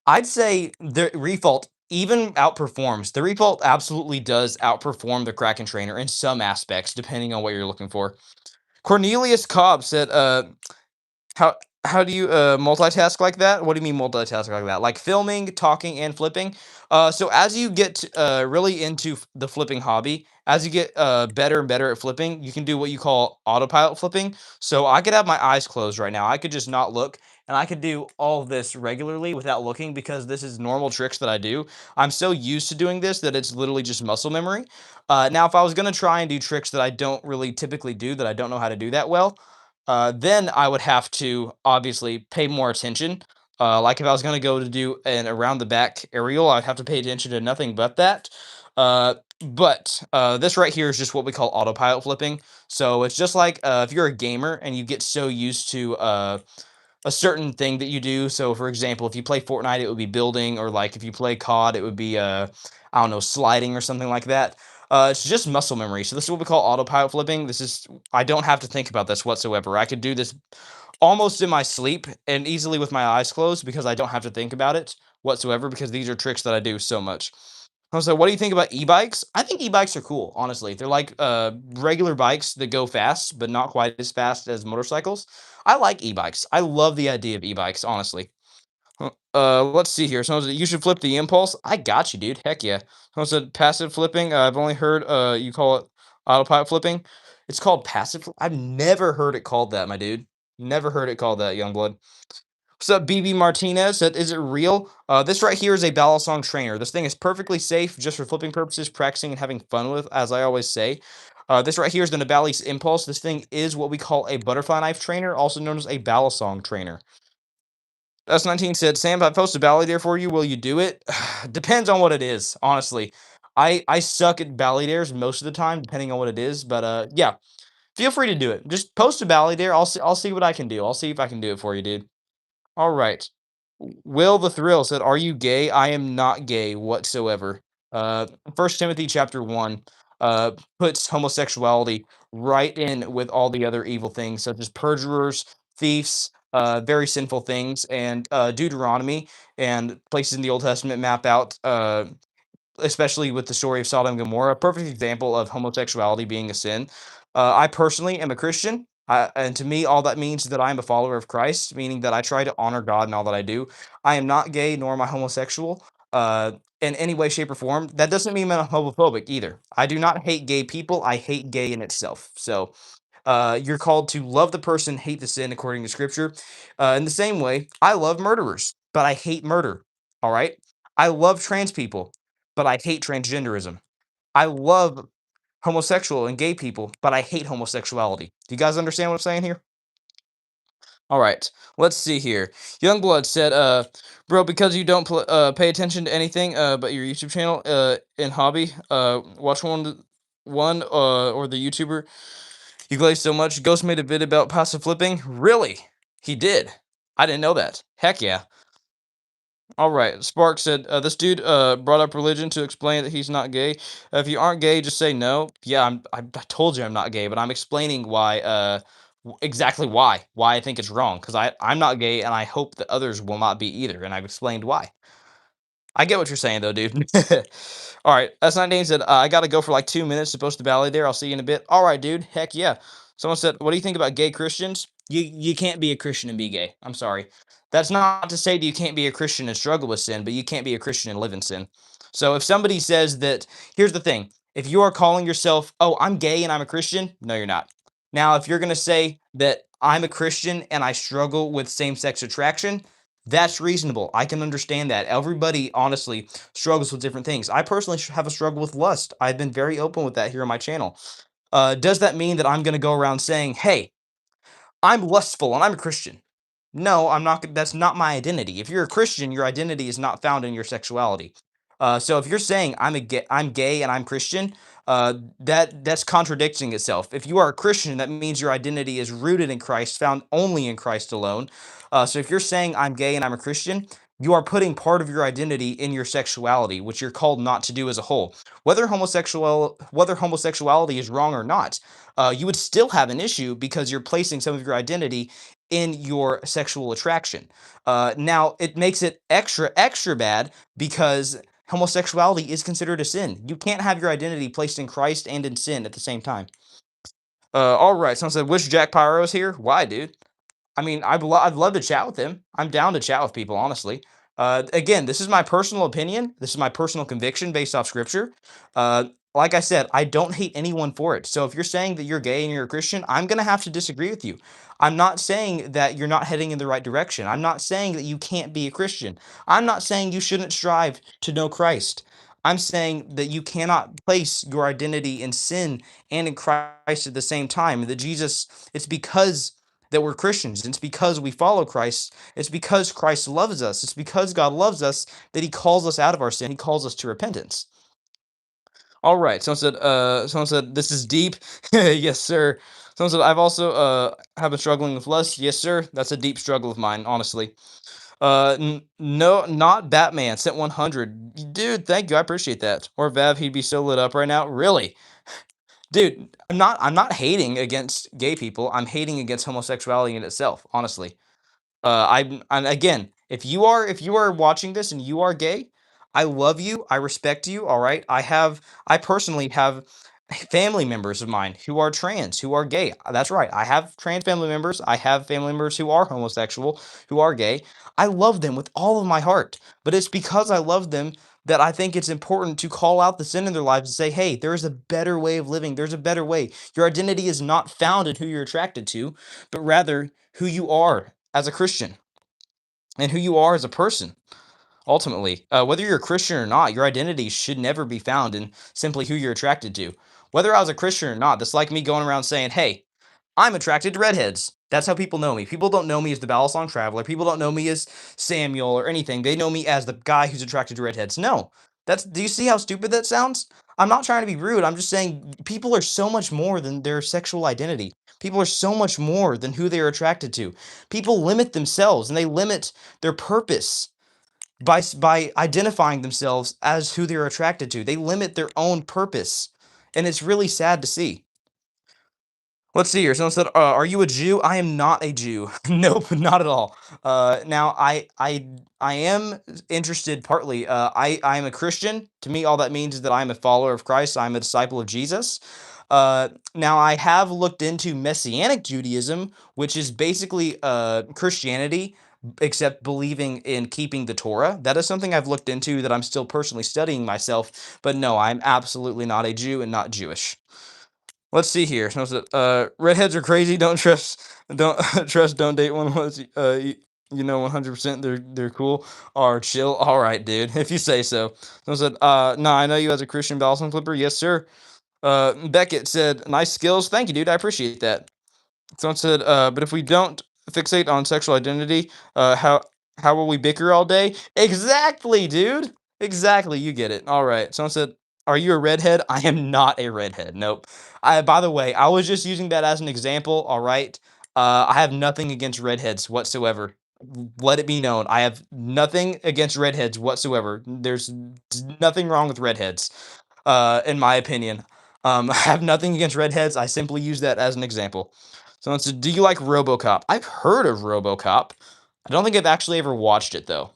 I'd say the Refault even outperforms. The Refault absolutely does outperform the Kraken trainer in some aspects, depending on what you're looking for. Cornelius Cobb said, how how do you multitask like that? What do you mean multitask like that? Like filming, talking, and flipping. So as you get really into the flipping hobby, as you get better and better at flipping, you can do what you call autopilot flipping. So I could have my eyes closed right now. I could just not look, and I could do all of this regularly without looking because this is normal tricks that I do. I'm so used to doing this that it's literally just muscle memory. Now, if I was gonna try and do tricks that I don't really typically do, that I don't know how to do that well, then I would have to obviously pay more attention. Like if I was going to go to do an around the back aerial, I'd have to pay attention to nothing but that. But this right here is just what we call autopilot flipping. So it's just like if you're a gamer and you get so used to a certain thing that you do. So for example, if you play Fortnite, it would be building, or like if you play COD, it would be I don't know, sliding or something like that. It's just muscle memory. So this is what we call autopilot flipping. This is I don't have to think about this whatsoever. I could do this almost in my sleep and easily with my eyes closed because I don't have to think about it whatsoever because these are tricks that I do so much. So what do you think about e-bikes? I think e-bikes are cool, honestly. They're like regular bikes that go fast, but not quite as fast as motorcycles. I like e-bikes. I love the idea of e-bikes, honestly. Let's see here. Someone said you should flip the impulse. I got you, dude. Heck yeah. Someone said passive flipping. I've only heard you call it autopilot flipping. It's called passive. I've never heard it called that, my dude. Never heard it called that, Youngblood. What's up, BB Martinez? Said, is it real? This right here is a Balisong trainer. This thing is perfectly safe just for flipping purposes, practicing and having fun with, as I always say. This right here is the Nabali's Impulse. This thing is what we call a butterfly knife trainer, also known as a Balisong trainer. S19 said, Sam, if I post a ballad for you, will you do it? Depends on what it is, honestly. I suck at ballad most of the time, depending on what it is. But yeah, feel free to do it. Just post a ballad. I'll see what I can do. I'll see if I can do it for you, dude. All right. Will the Thrill said, "Are you gay? I am not gay whatsoever." First Timothy chapter 1 uh puts homosexuality right in with all the other evil things such as perjurers, thieves, very sinful things, and Deuteronomy and places in the Old Testament map out especially with the story of Sodom and Gomorrah, a perfect example of homosexuality being a sin. I personally am a Christian, and to me, all that means is that I am a follower of Christ, meaning that I try to honor God in all that I do. I am not gay, nor am I homosexual in any way, shape, or form. That doesn't mean I'm homophobic either. I do not hate gay people. I hate gay in itself. So you're called to love the person, hate the sin, according to Scripture. In the same way, I love murderers, but I hate murder. All right. I love trans people, but I hate transgenderism. I love homosexual and gay people, but I hate homosexuality. Do you guys understand what I'm saying here? All right, let's see here. Youngblood said, bro, because you don't pay attention to anything but your YouTube channel and hobby, watch one or the YouTuber you glaze so much. Ghost made a vid about passive flipping. Really? He did. I didn't know that. Heck yeah. All right. Spark said, this dude brought up religion to explain that he's not gay. If you aren't gay, just say no. Yeah, I told you I'm not gay, but I'm explaining why, exactly why I think it's wrong. Because I'm not gay, and I hope that others will not be either. And I've explained why. I get what you're saying though, dude. All right, S19 said, I gotta go for like 2 minutes to post the ballet there. I'll see you in a bit. All right, dude. Heck yeah. Someone said, what do you think about gay Christians? You can't be a Christian and be gay. I'm sorry. That's not to say that you can't be a Christian and struggle with sin, but you can't be a Christian and live in sin. So if somebody says that, here's the thing. If you are calling yourself, oh, I'm gay and I'm a Christian, no, you're not. Now, if you're gonna say that I'm a Christian and I struggle with same-sex attraction, that's reasonable. I can understand that. Everybody, honestly, struggles with different things. I personally have a struggle with lust. I've been very open with that here on my channel. Does that mean that I'm going to go around saying, hey, I'm lustful and I'm a Christian? No, I'm not. That's not my identity. If you're a Christian, your identity is not found in your sexuality. So if you're saying I'm gay and I'm Christian, that's contradicting itself. If you are a Christian, that means your identity is rooted in Christ, found only in Christ alone. So if you're saying I'm gay and I'm a Christian, you are putting part of your identity in your sexuality, which you're called not to do as a whole. Whether homosexuality is wrong or not, you would still have an issue because you're placing some of your identity in your sexual attraction. Now, it makes it extra bad because homosexuality is considered a sin. You can't have your identity placed in Christ and in sin at the same time. All right. Someone said, "Wish Jack Pyro is here." Why, dude? I mean, I'd love to chat with him. I'm down to chat with people, honestly. Again, this is my personal opinion. This is my personal conviction based off scripture. Uh, like I said, I don't hate anyone for it. So if you're saying that you're gay and you're a Christian, I'm gonna have to disagree with you. I'm not saying that you're not heading in the right direction. I'm not saying that you can't be a Christian. I'm not saying you shouldn't strive to know Christ. I'm saying that you cannot place your identity in sin and in Christ at the same time. That Jesus, it's because that we're Christians. It's because we follow Christ. It's because Christ loves us. It's because God loves us that He calls us out of our sin. He calls us to repentance. All right. Someone said this is deep. Yes, sir. Someone said I've also have been struggling with lust. Yes, sir. That's a deep struggle of mine, honestly. No, not Batman. Sent 100. Dude, thank you. I appreciate that. Or Vav, he'd be so lit up right now. Really? Dude, I'm not hating against gay people. I'm hating against homosexuality in itself, honestly. And again, if you are watching this and you are gay, I love you. I respect you. All right. I personally have family members of mine who are trans, who are gay. That's right. I have trans family members. I have family members who are homosexual, who are gay. I love them with all of my heart. But it's because I love them that I think it's important to call out the sin in their lives and say, hey, there is a better way of living. There's a better way. Your identity is not found in who you're attracted to, but rather who you are as a Christian and who you are as a person. Ultimately, whether you're a Christian or not, your identity should never be found in simply who you're attracted to. Whether I was a Christian or not, that's like me going around saying, hey, I'm attracted to redheads. That's how people know me. People don't know me as the Balisong traveler. People don't know me as Samuel or anything. They know me as the guy who's attracted to redheads. No. Do you see how stupid that sounds? I'm not trying to be rude. I'm just saying people are so much more than their sexual identity. People are so much more than who they are attracted to. People limit themselves and they limit their purpose by identifying themselves as who they're attracted to. They limit their own purpose. And it's really sad to see. Let's see here. Someone said, "Are you a Jew?" I am not a Jew. Nope, not at all. Now I am interested partly. I am a Christian. To me, all that means is that I'm a follower of Christ. I'm a disciple of Jesus. Now I have looked into Messianic Judaism, which is basically Christianity, except believing in keeping the Torah. That is something I've looked into that I'm still personally studying myself. But no, I'm absolutely not a Jew and not Jewish. Let's see here. So, redheads are crazy. Don't trust, don't date one unless you know 100% they're cool or chill. All right, dude, if you say so. Someone said, no, I know you as a Christian Balisong Flipper. Yes, sir. Beckett said, nice skills. Thank you, dude. I appreciate that. Someone said, but if we don't fixate on sexual identity, how will we bicker all day? Exactly, dude. Exactly. You get it. All right. Someone said, are you a redhead? I am not a redhead. Nope. By the way, I was just using that as an example. All right. I have nothing against redheads whatsoever. Let it be known, I have nothing against redheads whatsoever. There's nothing wrong with redheads, in my opinion. I have nothing against redheads. I simply use that as an example. So it's, do you like RoboCop? I've heard of RoboCop. I don't think I've actually ever watched it though.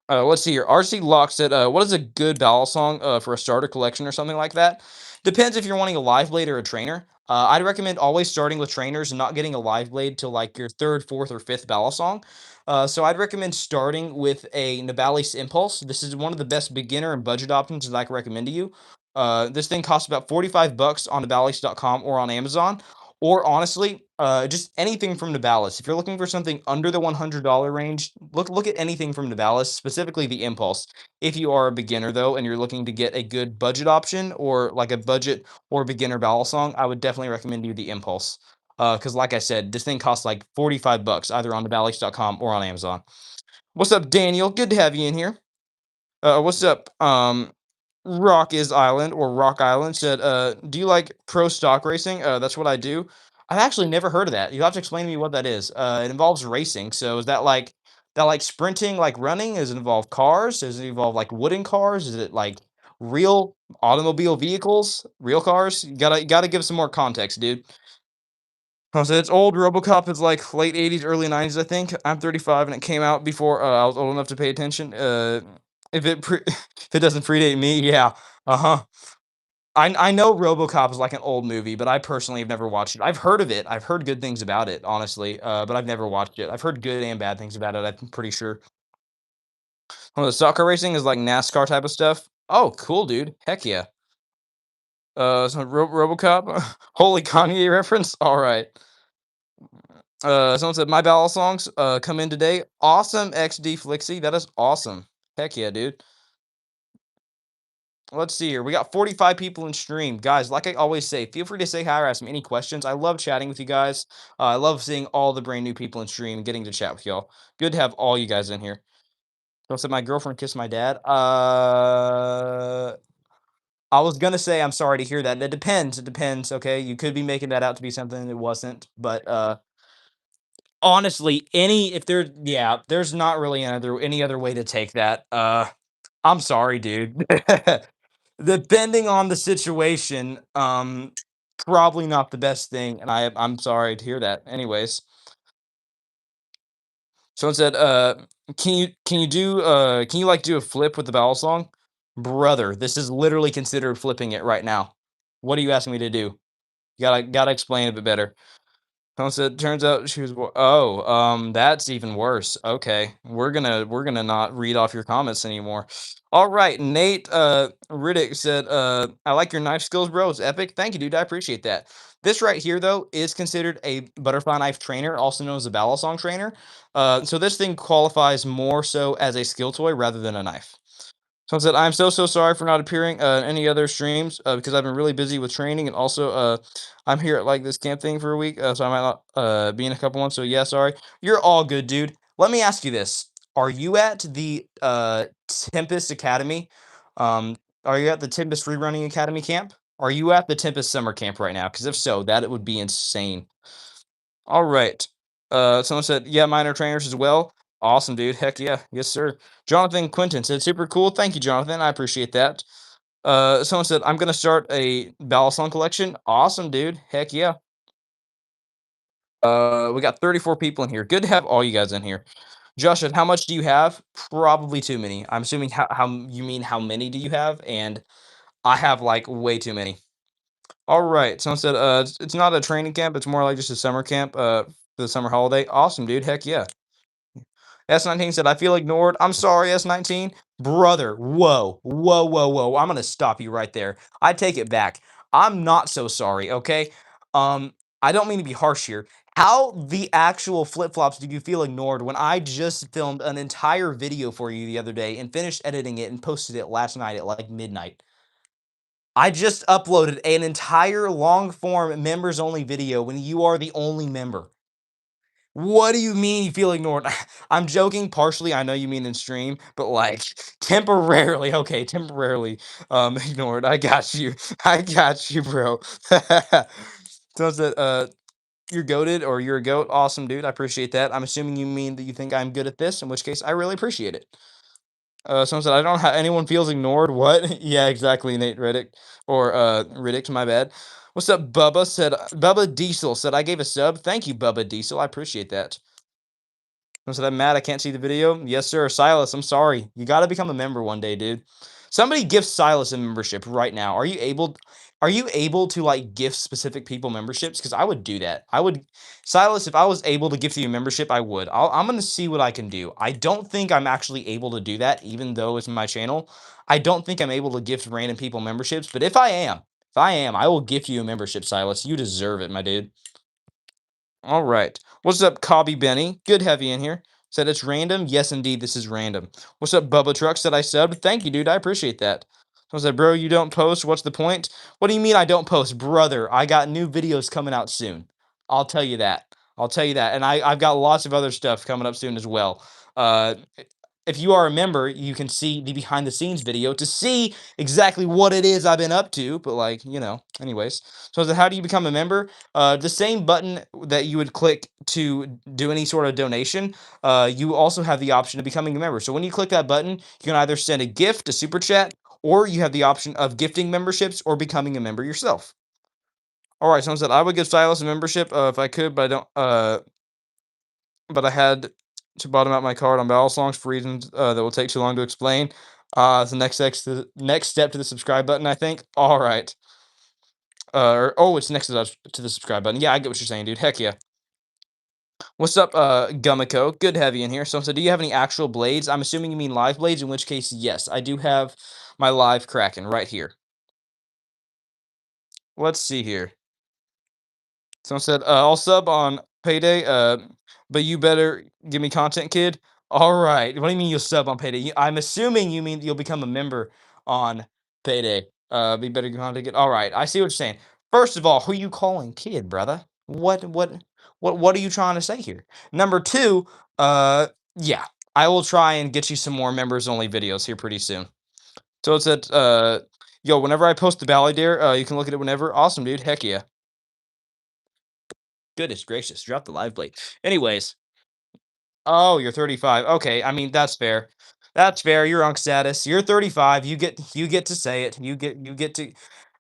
Let's see here. RC Lock said, "What is a good battle song for a starter collection or something like that?" Depends if you're wanting a live blade or a trainer. I'd recommend always starting with trainers and not getting a live blade till like your third, fourth, or fifth battle song. So I'd recommend starting with a Nibalis Impulse. This is one of the best beginner and budget options that I can recommend to you. This thing costs about 45 bucks on Nibalis.com or on Amazon. Or honestly, just anything from Nibalis. If you're looking for something under the $100 range, look at anything from Nibalis, specifically the Impulse. If you are a beginner though, and you're looking to get a good budget option or like a budget or beginner battle song, I would definitely recommend you the Impulse. Because like I said, this thing costs like 45 bucks either on Nibalis.com or on Amazon. What's up, Daniel? Good to have you in here. What's up? Rock is Island or Rock Island said, "Do you like pro stock racing?" That's what I do. I've actually never heard of that. You'll have to explain to me what that is. It involves racing. So is that like sprinting, like running? Does it involve cars? Does it involve like wooden cars? Is it like real automobile vehicles, real cars? You gotta give some more context, dude. So it's old. RoboCop is like late '80s, early '90s, I think. I'm 35, and it came out before I was old enough to pay attention. If it if it doesn't predate me, yeah, uh-huh. I know RoboCop is like an old movie, but I personally have never watched it. I've heard of it. I've heard good things about it, honestly, but I've never watched it. I've heard good and bad things about it. I'm pretty sure. Oh, the soccer racing is like NASCAR type of stuff. Oh, cool, dude. Heck yeah. So RoboCop. Holy Kanye reference. All right. Someone said my battle songs come in today. Awesome XD Flixie. That is awesome. Heck yeah, dude. Let's see here. We got 45 people in stream. Guys, like I always say, feel free to say hi or ask me any questions. I love chatting with you guys. I love seeing all the brand new people in stream and getting to chat with y'all. Good to have all you guys in here. Someone said my girlfriend kissed my dad. I was gonna say I'm sorry to hear that. It depends. It depends. Okay, you could be making that out to be something that wasn't, but honestly, any if there yeah, there's not really any other way to take that. I'm sorry, dude. Depending on the situation, probably not the best thing, and I'm sorry to hear that. Anyways, someone said, can you like do a flip with the bowel song, brother? This is literally considered flipping it right now. What are you asking me to do? You gotta explain it a bit better. Oh, so it turns out she was oh, that's even worse. Okay. We're gonna not read off your comments anymore. All right, Nate Riddick said, I like your knife skills, bro. It's epic. Thank you, dude. I appreciate that. This right here, though, is considered a butterfly knife trainer, also known as a balisong trainer. So this thing qualifies more so as a skill toy rather than a knife. Someone said, "I'm so sorry for not appearing any other streams because I've been really busy with training and also I'm here at like this camp thing for a week, so I might not be in a couple months. So yeah, sorry. You're all good, dude. Let me ask you this: Are you at the Tempest Academy? Are you at the Tempest Rerunning Academy camp? Are you at the Tempest Summer Camp right now? Because if so, that would be insane. All right. Someone said, yeah, minor trainers as well. Awesome, dude. Heck yeah. Yes, sir. Jonathan Quinton said, super cool. Thank you, Jonathan. I appreciate that. Someone said, I'm going to start a Balisong collection. Awesome, dude. Heck yeah. We got 34 people in here. Good to have all you guys in here. Josh said, how much do you have? Probably too many. I'm assuming how you mean how many do you have? And I have like way too many. All right. Someone said, it's not a training camp. It's more like just a summer camp for the summer holiday. Awesome, dude. Heck yeah. S19 said, I feel ignored. I'm sorry, S19. Brother, whoa, whoa, whoa, whoa. I'm going to stop you right there. I take it back. I'm not so sorry, okay? Um, I don't mean to be harsh here. How the actual flip flops did you feel ignored when I just filmed an entire video for you the other day and finished editing it and posted it last night at like midnight? I just uploaded an entire long form members only video when you are the only member. What do you mean you feel ignored? I'm joking partially. I know you mean in stream, but like temporarily, okay, temporarily ignored. I got you. I got you, bro. So it's you're goated or you're a goat. Awesome, dude. I appreciate that. I'm assuming you mean that you think I'm good at this, in which case I really appreciate it. Someone said, I don't have anyone feels ignored. What? Yeah, exactly, Nate Riddick. Or Riddick, my bad. What's up, Bubba? Said Bubba Diesel said I gave a sub. Thank you, Bubba Diesel. I appreciate that. Someone said I'm mad I can't see the video. Yes, sir. Silas, I'm sorry. You gotta become a member one day, dude. Somebody gift Silas a membership right now. Are you able to like gift specific people memberships? Because I would do that. I would Silas, if I was able to gift you a membership, I would. I'm gonna see what I can do. I don't think I'm actually able to do that, even though it's my channel. I don't think I'm able to gift random people memberships, but if I am, I will gift you a membership, Silas. You deserve it, my dude. All right. What's up, Cobby Benny? Good to have you in here. Said it's random. Yes, indeed, this is random. What's up, Bubba Truck? Said I subbed. Thank you, dude. I appreciate that. I said, bro, you don't post. What's the point? What do you mean I don't post? Brother, I got new videos coming out soon. I'll tell you that. I'll tell you that. And I've got lots of other stuff coming up soon as well. Uh, if you are a member, you can see the behind the scenes video to see exactly what it is I've been up to. But like, anyways. So I said, how do you become a member? The same button that you would click to do any sort of donation, you also have the option of becoming a member. So when you click that button, you can either send a gift, a super chat, or you have the option of gifting memberships or becoming a member yourself. All right, someone said I would give Silas a membership if I could, but I don't. But I had to bottom out my card on Balisongs for reasons that will take too long to explain. It's the next step to the subscribe button, I think. All right. It's next to the subscribe button. Yeah, I get what you're saying, dude. Heck yeah. What's up, Gumico? Good to have you in here. So, do you have any actual blades? I'm assuming you mean live blades, in which case, yes, I do have my live Kraken right here. Let's see here. Someone said, I'll sub on payday, but you better give me content, kid. All right. What do you mean you'll sub on payday? I'm assuming you mean you'll become a member on payday. Be better content, kid. All right. I see what you're saying. First of all, who you calling kid, brother? What are you trying to say here? Number two, yeah, I will try and get you some more members only videos here pretty soon. So it's at, yo, whenever I post the Ballad Dare, you can look at it whenever. Awesome, dude. Heck yeah. Goodness gracious, drop the live blade. Anyways, oh, you're 35. Okay, I mean that's fair. That's fair. You're unk status. You're 35. You get to say it. You get to.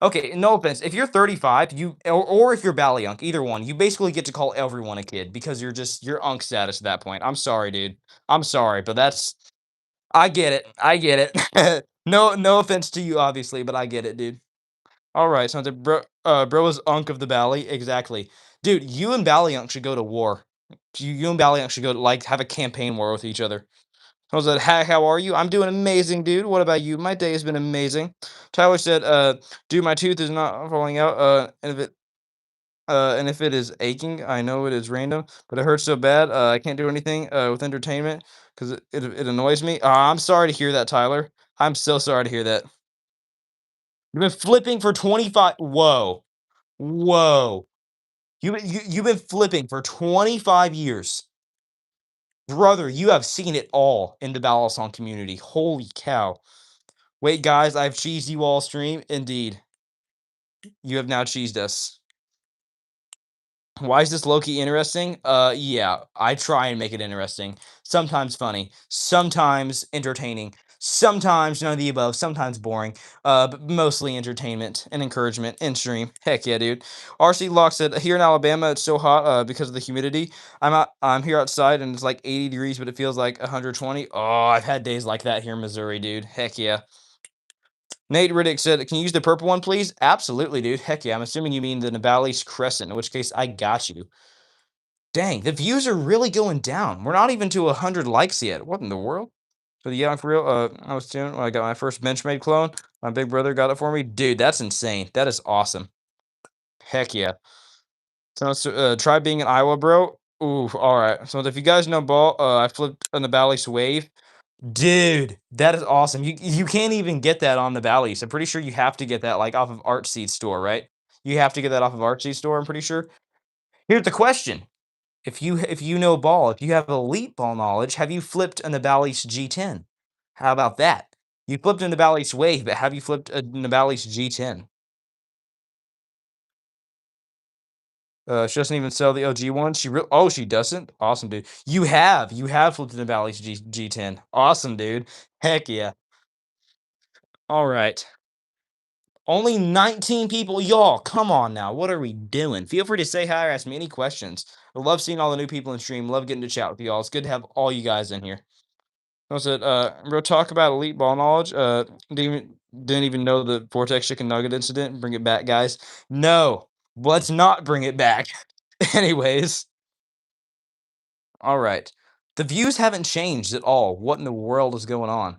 Okay, no offense. If you're 35, or if you're Baliunk, either one, you basically get to call everyone a kid because you're unk status at that point. I'm sorry, dude. I'm sorry, but that's I get it. I get it. No offense to you, obviously, but I get it, dude. All right, sounds like bro is Unk of the Bally. Exactly. Dude, you and Ballyunk should go to war. You and Ballyunk should go to, like, have a campaign war with each other. I was like, "Hi, how are you? I'm doing amazing, dude. What about you? My day has been amazing." Tyler said, dude, my tooth is not falling out. And if it is aching, I know it is random, but it hurts so bad. I can't do anything with entertainment because it annoys me. I'm sorry to hear that, Tyler. I'm so sorry to hear that. You've been flipping for 25. Whoa. Whoa. You've been flipping for 25 years. Brother, you have seen it all in the Balisong community. Holy cow. Wait, guys, I've cheesed you all stream. Indeed. You have now cheesed us. Why is this Loki interesting? Yeah, I try and make it interesting. Sometimes funny, sometimes entertaining, sometimes none of the above, sometimes boring, but mostly entertainment and encouragement in stream. Heck yeah, dude. RC Lock said, here in Alabama, it's so hot because of the humidity. I'm here outside and it's like 80 degrees, but it feels like 120. Oh, I've had days like that here in Missouri, dude. Heck yeah. Nate Riddick said, "Can you use the purple one, please?" Absolutely, dude. Heck yeah. I'm assuming you mean the Navalis Crescent, in which case I got you. Dang, the views are really going down. We're not even to 100 likes yet. What in the world? But yeah, for real. I was doing when I got my first Benchmade clone. My big brother got it for me. Dude, that's insane. That is awesome. Heck yeah. So try being an Iowa bro. Ooh, all right. So if you guys know ball, I flipped on the Bally's wave. Dude, that is awesome. You can't even get that on the Bally's. I'm pretty sure you have to get that like off of Artseed store, right? You have to get that off of Artseed store. I'm pretty sure. Here's the question: if you know ball, if you have elite ball knowledge, have you flipped an Nabali's G10? How about that? You flipped a Nabali's Wave, but have you flipped a Nabali's G10? She doesn't even sell the OG one. Oh, she doesn't? Awesome, dude. You have flipped in the Bally's G10. Awesome, dude. Heck yeah. All right. Only 19 people. Y'all, come on now. What are we doing? Feel free to say hi or ask me any questions. I love seeing all the new people in stream. Love getting to chat with y'all. It's good to have all you guys in here. Was it real talk about elite ball knowledge? Didn't even know the Vortex Chicken Nugget incident. Bring it back, guys. No, let's not bring it back. Anyways, all right. The views haven't changed at all. What in the world is going on?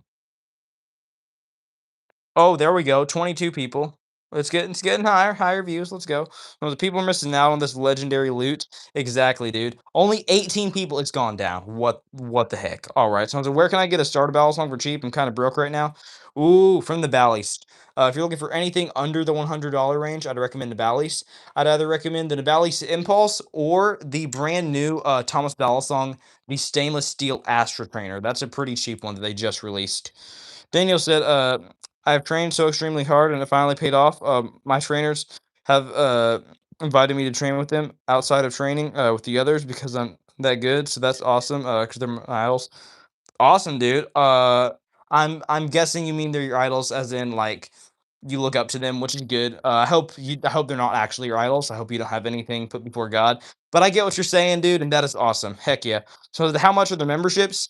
Oh, there we go. 22 people. It's getting higher views. Let's go. Well, the people are missing out on this legendary loot. Exactly, dude. Only 18 people. It's gone down. What the heck? All right. So where can I get a starter balisong for cheap? I'm kind of broke right now. Ooh, from the Bally's. If you're looking for anything under the $100 range, I'd recommend the Bally's. I'd either recommend the Bally's Impulse or the brand new Thomas Balisong, the stainless steel Astra Trainer. That's a pretty cheap one that they just released. Daniel said, I've trained so extremely hard and it finally paid off. My trainers have invited me to train with them outside of training with the others because I'm that good. So that's awesome because they're my idols. Awesome, dude. I'm guessing you mean they're your idols, as in like you look up to them, which is good. I hope they're not actually your idols. I hope you don't have anything put before God. But I get what you're saying, dude, and that is awesome. Heck yeah. So how much are the memberships?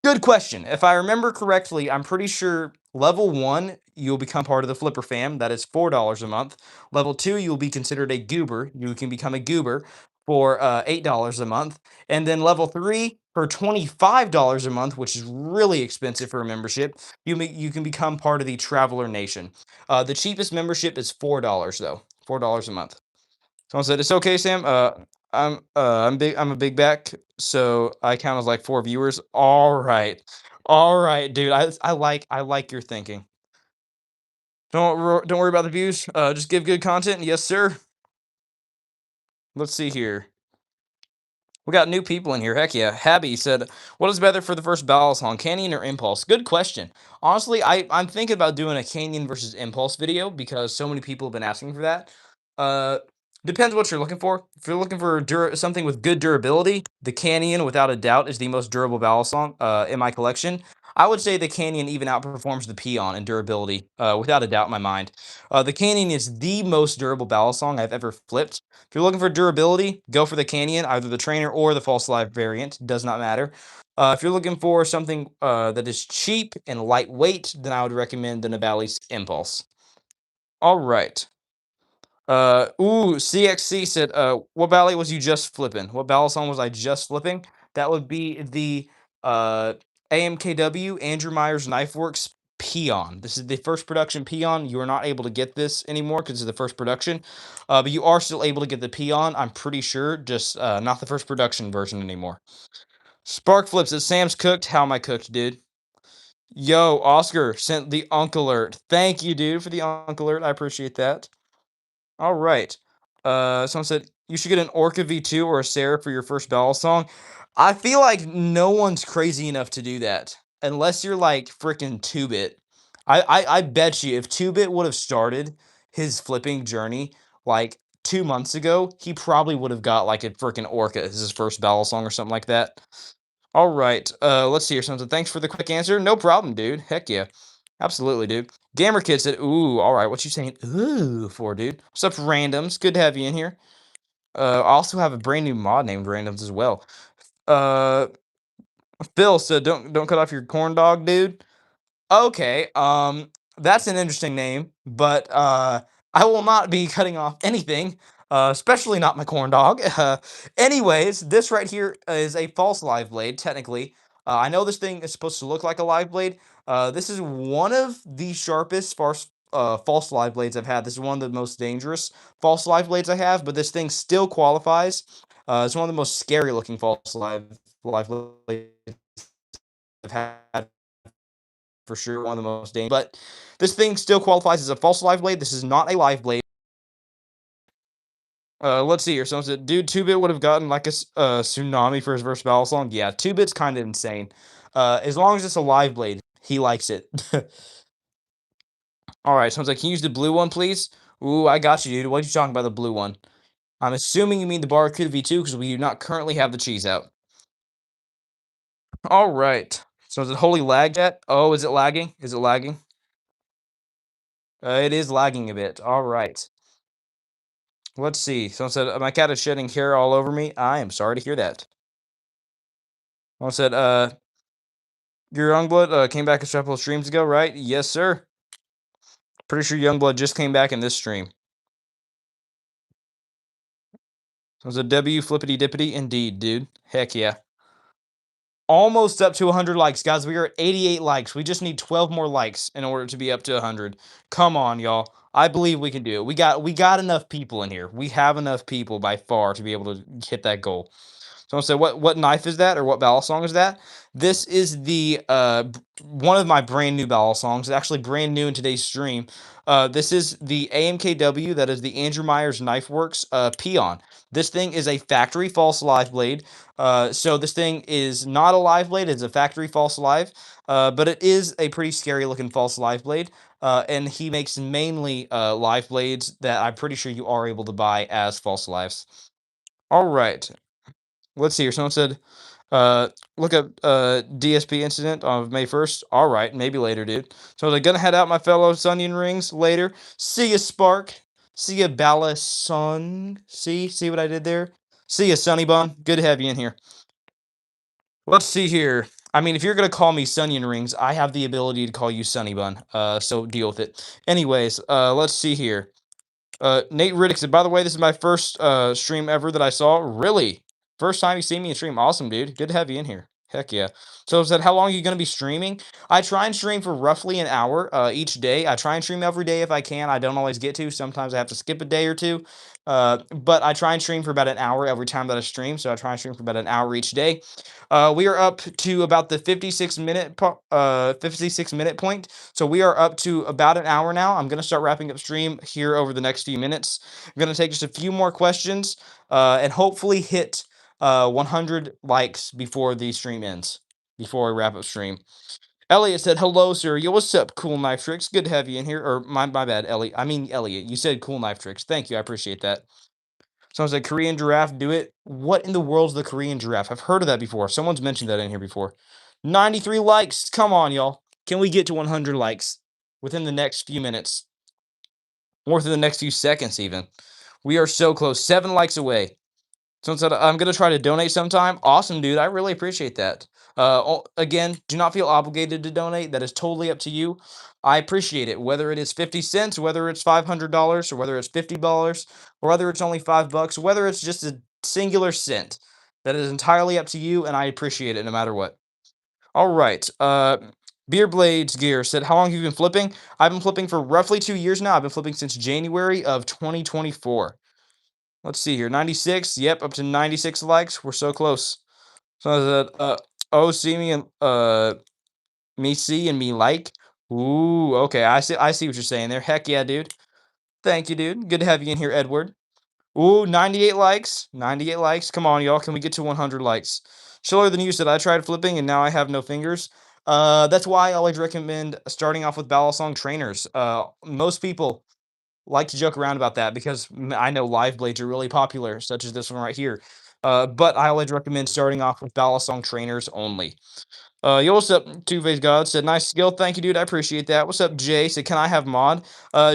Good question. If I remember correctly, I'm pretty sure level 1, you'll become part of the Flipper fam. That is $4 a month. Level 2, you'll be considered a goober. You can become a goober for $8 a month. And then level 3, for $25 a month, which is really expensive for a membership, you can become part of the Traveler Nation. The cheapest membership is $4 though. $4 a month. Someone said, "It's okay, Sam. I'm big. I'm a big back, so I count as like 4 viewers. All right, dude. I like your thinking. Don't worry about the views. Just give good content. Yes, sir. Let's see here. We got new people in here. Heck yeah. Habby said, "What is better for the first battle song, Canyon or Impulse?" Good question. Honestly, I'm thinking about doing a Canyon versus Impulse video because so many people have been asking for that. Uh, Depends what you're looking for. If you're looking for something with good durability, the Canyon, without a doubt, is the most durable battle song in my collection. I would say the Canyon even outperforms the Peon in durability, without a doubt in my mind. The Canyon is the most durable battle song I've ever flipped. If you're looking for durability, go for the Canyon, either the trainer or the false life variant. Does not matter. If you're looking for something that is cheap and lightweight, then I would recommend the Nabali's Impulse. All right. CXC said, what Bally was you just flipping? What Bally song was I just flipping? That would be the uh, AMKW Andrew Myers Knife Works Peon. This is the first production Peon. You are not able to get this anymore because it's the first production, but you are still able to get the Peon. I'm pretty sure, just not the first production version anymore. Spark flips. Is Sam's cooked? How am I cooked, dude? Yo, Oscar sent the Unk Alert. Thank you, dude, for the Unk Alert. I appreciate that. All right. Someone said you should get an Orca V2 or a Sarah for your first battle song. I feel like no one's crazy enough to do that unless you're like freaking 2-bit. I bet you if 2-bit would have started his flipping journey like 2 months ago, he probably would have got like a freaking Orca as his first battle song or something like that. All right. Let's see here. Something. Thanks for the quick answer. No problem, dude. Heck yeah. Absolutely, dude. Gamer Kid said, "Ooh, all right. What you saying? Ooh, for dude? What's up, randoms? Good to have you in here. I also have a brand new mod named Randoms as well. Uh, Phil said, "Don't cut off your corn dog, dude." Okay, that's an interesting name, but I will not be cutting off anything, especially not my corn dog. Anyways, this right here is a false live blade, technically. I know this thing is supposed to look like a live blade. This is one of the sharpest false live blades I've had. This is one of the most dangerous false live blades I have, but this thing still qualifies. It's one of the most scary looking false live blades I've had for sure, one of the most dangerous. But this thing still qualifies as a false live blade. This is not a live blade. Let's see here. Someone said, "Dude, 2-bit would have gotten like a tsunami for his first battle song." Yeah, 2-bit's kind of insane. As long as it's a live blade, he likes it. All right. Someone's like, "Can you use the blue one, please?" Ooh, I got you, dude. What are you talking about, the blue one? I'm assuming you mean the Barracuda V2 because we do not currently have the cheese out. All right. So is it wholly lagged yet? Oh, is it lagging? Is it lagging? It is lagging a bit. All right. Let's see. Someone said, my cat is shedding hair all over me. I am sorry to hear that. Someone said, your Youngblood came back a couple of streams ago, right? Yes, sir. Pretty sure Youngblood just came back in this stream. Someone said, W flippity dippity. Indeed, dude. Heck yeah. Almost up to 100 likes, guys. We are at 88 likes. We just need 12 more likes in order to be up to 100. Come on, y'all. I believe we can do it. We got enough people in here. We have enough people by far to be able to hit that goal. Someone said, "What knife is that, or what balisong is that?" This is the one of my brand new balisongs. It's actually brand new in today's stream. This is the AMKW. That is the Andrew Myers Knife Works Peon. This thing is a factory false live blade. So this thing is not a live blade; it's a factory false live. But it is a pretty scary looking false live blade. And he makes mainly live blades that I'm pretty sure you are able to buy as false lives. All right. Let's see here. Someone said, look up DSP incident of May 1st. All right, maybe later, dude. So they're gonna head out, my fellow Sunnion rings, later. See ya, Spark. See ya, Balisong. See what I did there? See ya, Sunny Bun. Good to have you in here. Let's see here. I mean, if you're gonna call me Sunnion rings, I have the ability to call you Sunny Bun. So deal with it. Anyways, let's see here. Nate Riddick said, by the way, this is my first stream ever that I saw. Really? First time you see me in stream. Awesome, dude. Good to have you in here. Heck yeah. So I said, how long are you going to be streaming? I try and stream for roughly an hour each day. I try and stream every day if I can. I don't always get to. Sometimes I have to skip a day or two. But I try and stream for about an hour every time that I stream. So I try and stream for about an hour each day. We are up to about the 56-minute point. So we are up to about an hour now. I'm going to start wrapping up stream here over the next few minutes. I'm going to take just a few more questions and hopefully hit 100 likes before the stream ends, before I wrap up stream. Elliot said, hello, sir. Yo, what's up, Cool Knife Tricks? Good to have you in here. Or my bad, Elliot. I mean, Elliot. You said Cool Knife Tricks. Thank you. I appreciate that. Someone said, Korean giraffe, do it. What in the world's the Korean giraffe? I've heard of that before. Someone's mentioned that in here before. 93 likes. Come on, y'all. Can we get to 100 likes within the next few minutes? Or within the next few seconds, even. We are so close. 7 likes away. Someone said, I'm going to try to donate sometime. Awesome, dude. I really appreciate that. Again, do not feel obligated to donate. That is totally up to you. I appreciate it. Whether it is 50 cents, whether it's $500, or whether it's $50, or whether it's only $5, whether it's just a singular cent. That is entirely up to you, and I appreciate it no matter what. All right. Beer Blades Gear said, how long have you been flipping? I've been flipping for roughly 2 years now. I've been flipping since January of 2024. Let's see here. 96. Yep, up to 96 likes. We're so close. So oh, see me and me see and me like. Ooh, okay. I see what you're saying there. Heck yeah, dude. Thank you, dude. Good to have you in here, Edward. Ooh, 98 likes. 98 likes. Come on, y'all. Can we get to 100 likes? Chiller than you said, I tried flipping and now I have no fingers. That's why I always recommend starting off with Balisong trainers. Most people like to joke around about that because I know live blades are really popular, such as this one right here. But I always recommend starting off with Balisong trainers only. Yo, what's up, Two-Face God? Said, nice skill. Thank you, dude. I appreciate that. What's up, Jay? Said, can I have mod?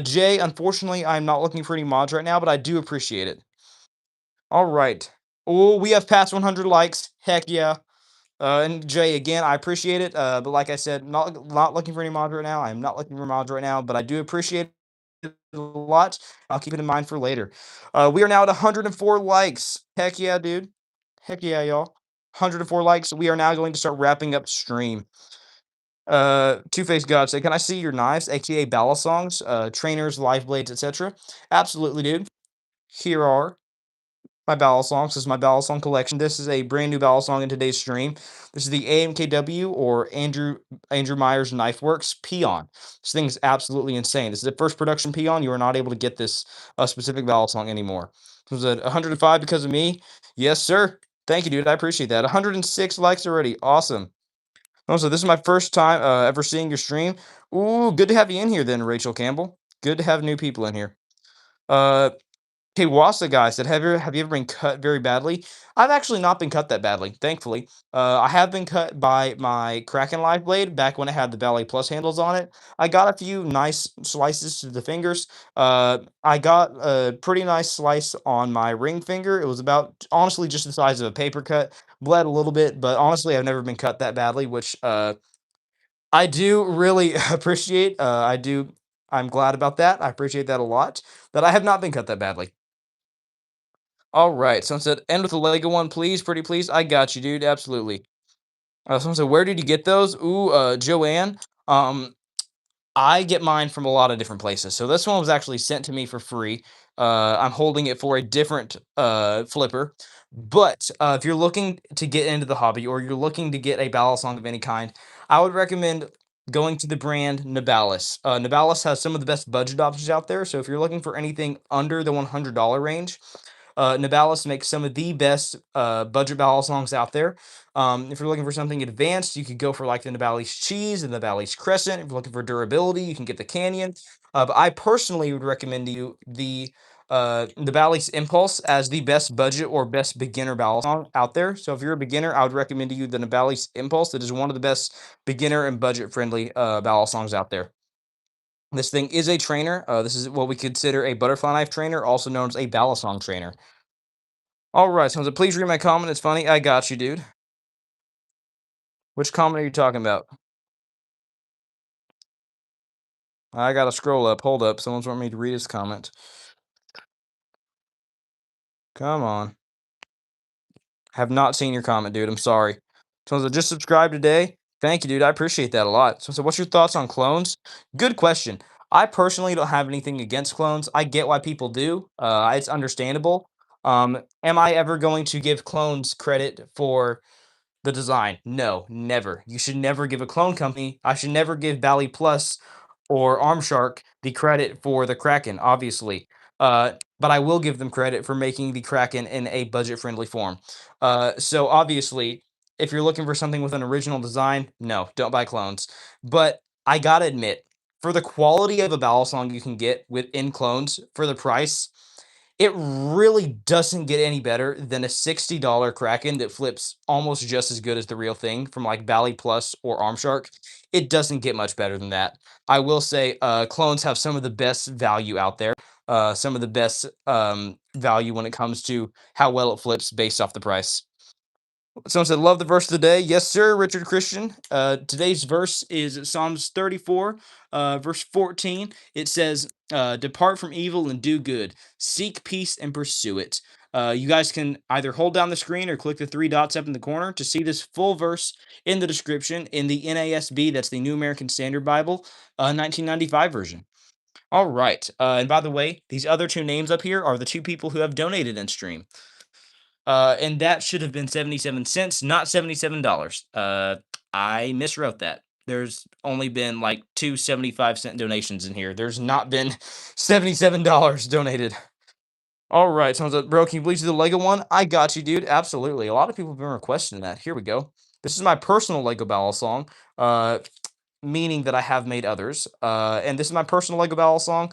Jay, unfortunately, I'm not looking for any mods right now, but I do appreciate it. All right. Oh, we have passed 100 likes. Heck yeah. And Jay, again, I appreciate it. But like I said, not looking for any mods right now. I'm not looking for mods right now, but I do appreciate it a lot. I'll keep it in mind for later. We are now at 104 likes. Heck yeah, dude. Heck yeah, y'all. 104 likes. We are now going to start wrapping up stream. Two-Face God said, can I see your knives, aka balisongs, trainers, live blades, etc.? Absolutely, dude. Here are my balisongs. This is my balisong collection. This is a brand new balisong in today's stream. This is the AMKW, or Andrew Myers Knife Works Peon. This thing is absolutely insane. This is the first production Peon. You are not able to get this specific balisong anymore. Was it 105 because of me? Yes, sir. Thank you, dude. I appreciate that. 106 likes already. Awesome. Also, this is my first time ever seeing your stream. Ooh, good to have you in here then, Rachel Campbell. Good to have new people in here. Uh, Okay, Wasa guy said, have you ever been cut very badly? I've actually not been cut that badly, thankfully. I have been cut by my Kraken Live blade back when it had the Ballet Plus handles on it. I got a few nice slices to the fingers. I got a pretty nice slice on my ring finger. It was about honestly just the size of a paper cut. Bled a little bit, but honestly, I've never been cut that badly, which I do really appreciate. I'm glad about that. I appreciate that a lot. That I have not been cut that badly. All right. Someone said, end with the Lego one, please. Pretty please. I got you, dude. Absolutely. Someone said, where did you get those? Ooh, Joanne. Um, I get mine from a lot of different places. So this one was actually sent to me for free. I'm holding it for a different flipper. But if you're looking to get into the hobby or you're looking to get a balisong of any kind, I would recommend going to the brand Nabalis. Nabalis has some of the best budget options out there. So if you're looking for anything under the $100 range, Nabalis makes some of the best budget balisongs out there. If you're looking for something advanced, you could go for like the Nabalis Cheese and the Nabalis Crescent. If you're looking for durability, you can get the Canyon. But I personally would recommend to you the Nabalis Impulse as the best budget or best beginner balisong out there. So if you're a beginner, I would recommend to you the Nabalis Impulse. That is one of the best beginner and budget friendly balisongs out there. This thing is a trainer. This is what we consider a butterfly knife trainer, also known as a balisong trainer. All right, so please read my comment. It's funny. I got you, dude. Which comment are you talking about? I gotta scroll up. Hold up. Someone's wanting me to read his comment. Come on. Have not seen your comment, dude. I'm sorry. Someone said, just subscribe today. Thank you, dude. I appreciate that a lot. So, what's your thoughts on clones? Good question. I personally don't have anything against clones. I get why people do. It's understandable. Am I ever going to give clones credit for the design? No, never. You should never give a clone company. I should never give Bally Plus or Armshark the credit for the Kraken, obviously. But I will give them credit for making the Kraken in a budget-friendly form. So obviously, if you're looking for something with an original design, no, don't buy clones. But I gotta admit, for the quality of a Balisong you can get within clones for the price, it really doesn't get any better than a $60 Kraken that flips almost just as good as the real thing from like Bally Plus or Armshark. It doesn't get much better than that. I will say clones have some of the best value out there, some of the best value when it comes to how well it flips based off the price. Someone said, love the verse of the day. Yes, sir, Richard Christian. Today's verse is Psalms 34, verse 14. It says, depart from evil and do good. Seek peace and pursue it. You guys can either hold down the screen or click the three dots up in the corner to see this full verse in the description in the NASB, that's the New American Standard Bible, 1995 version. All right. And by the way, these other two names up here are the two people who have donated in stream. And that should have been 77 cents, not $77. I miswrote that. There's only been like two 75-cent donations in here. There's not been $77 donated. All right, sounds like, bro, can you please do the Lego one? I got you, dude. Absolutely. A lot of people have been requesting that. Here we go. This is my personal Lego Battle song, meaning that I have made others. And this is my personal Lego Battle song.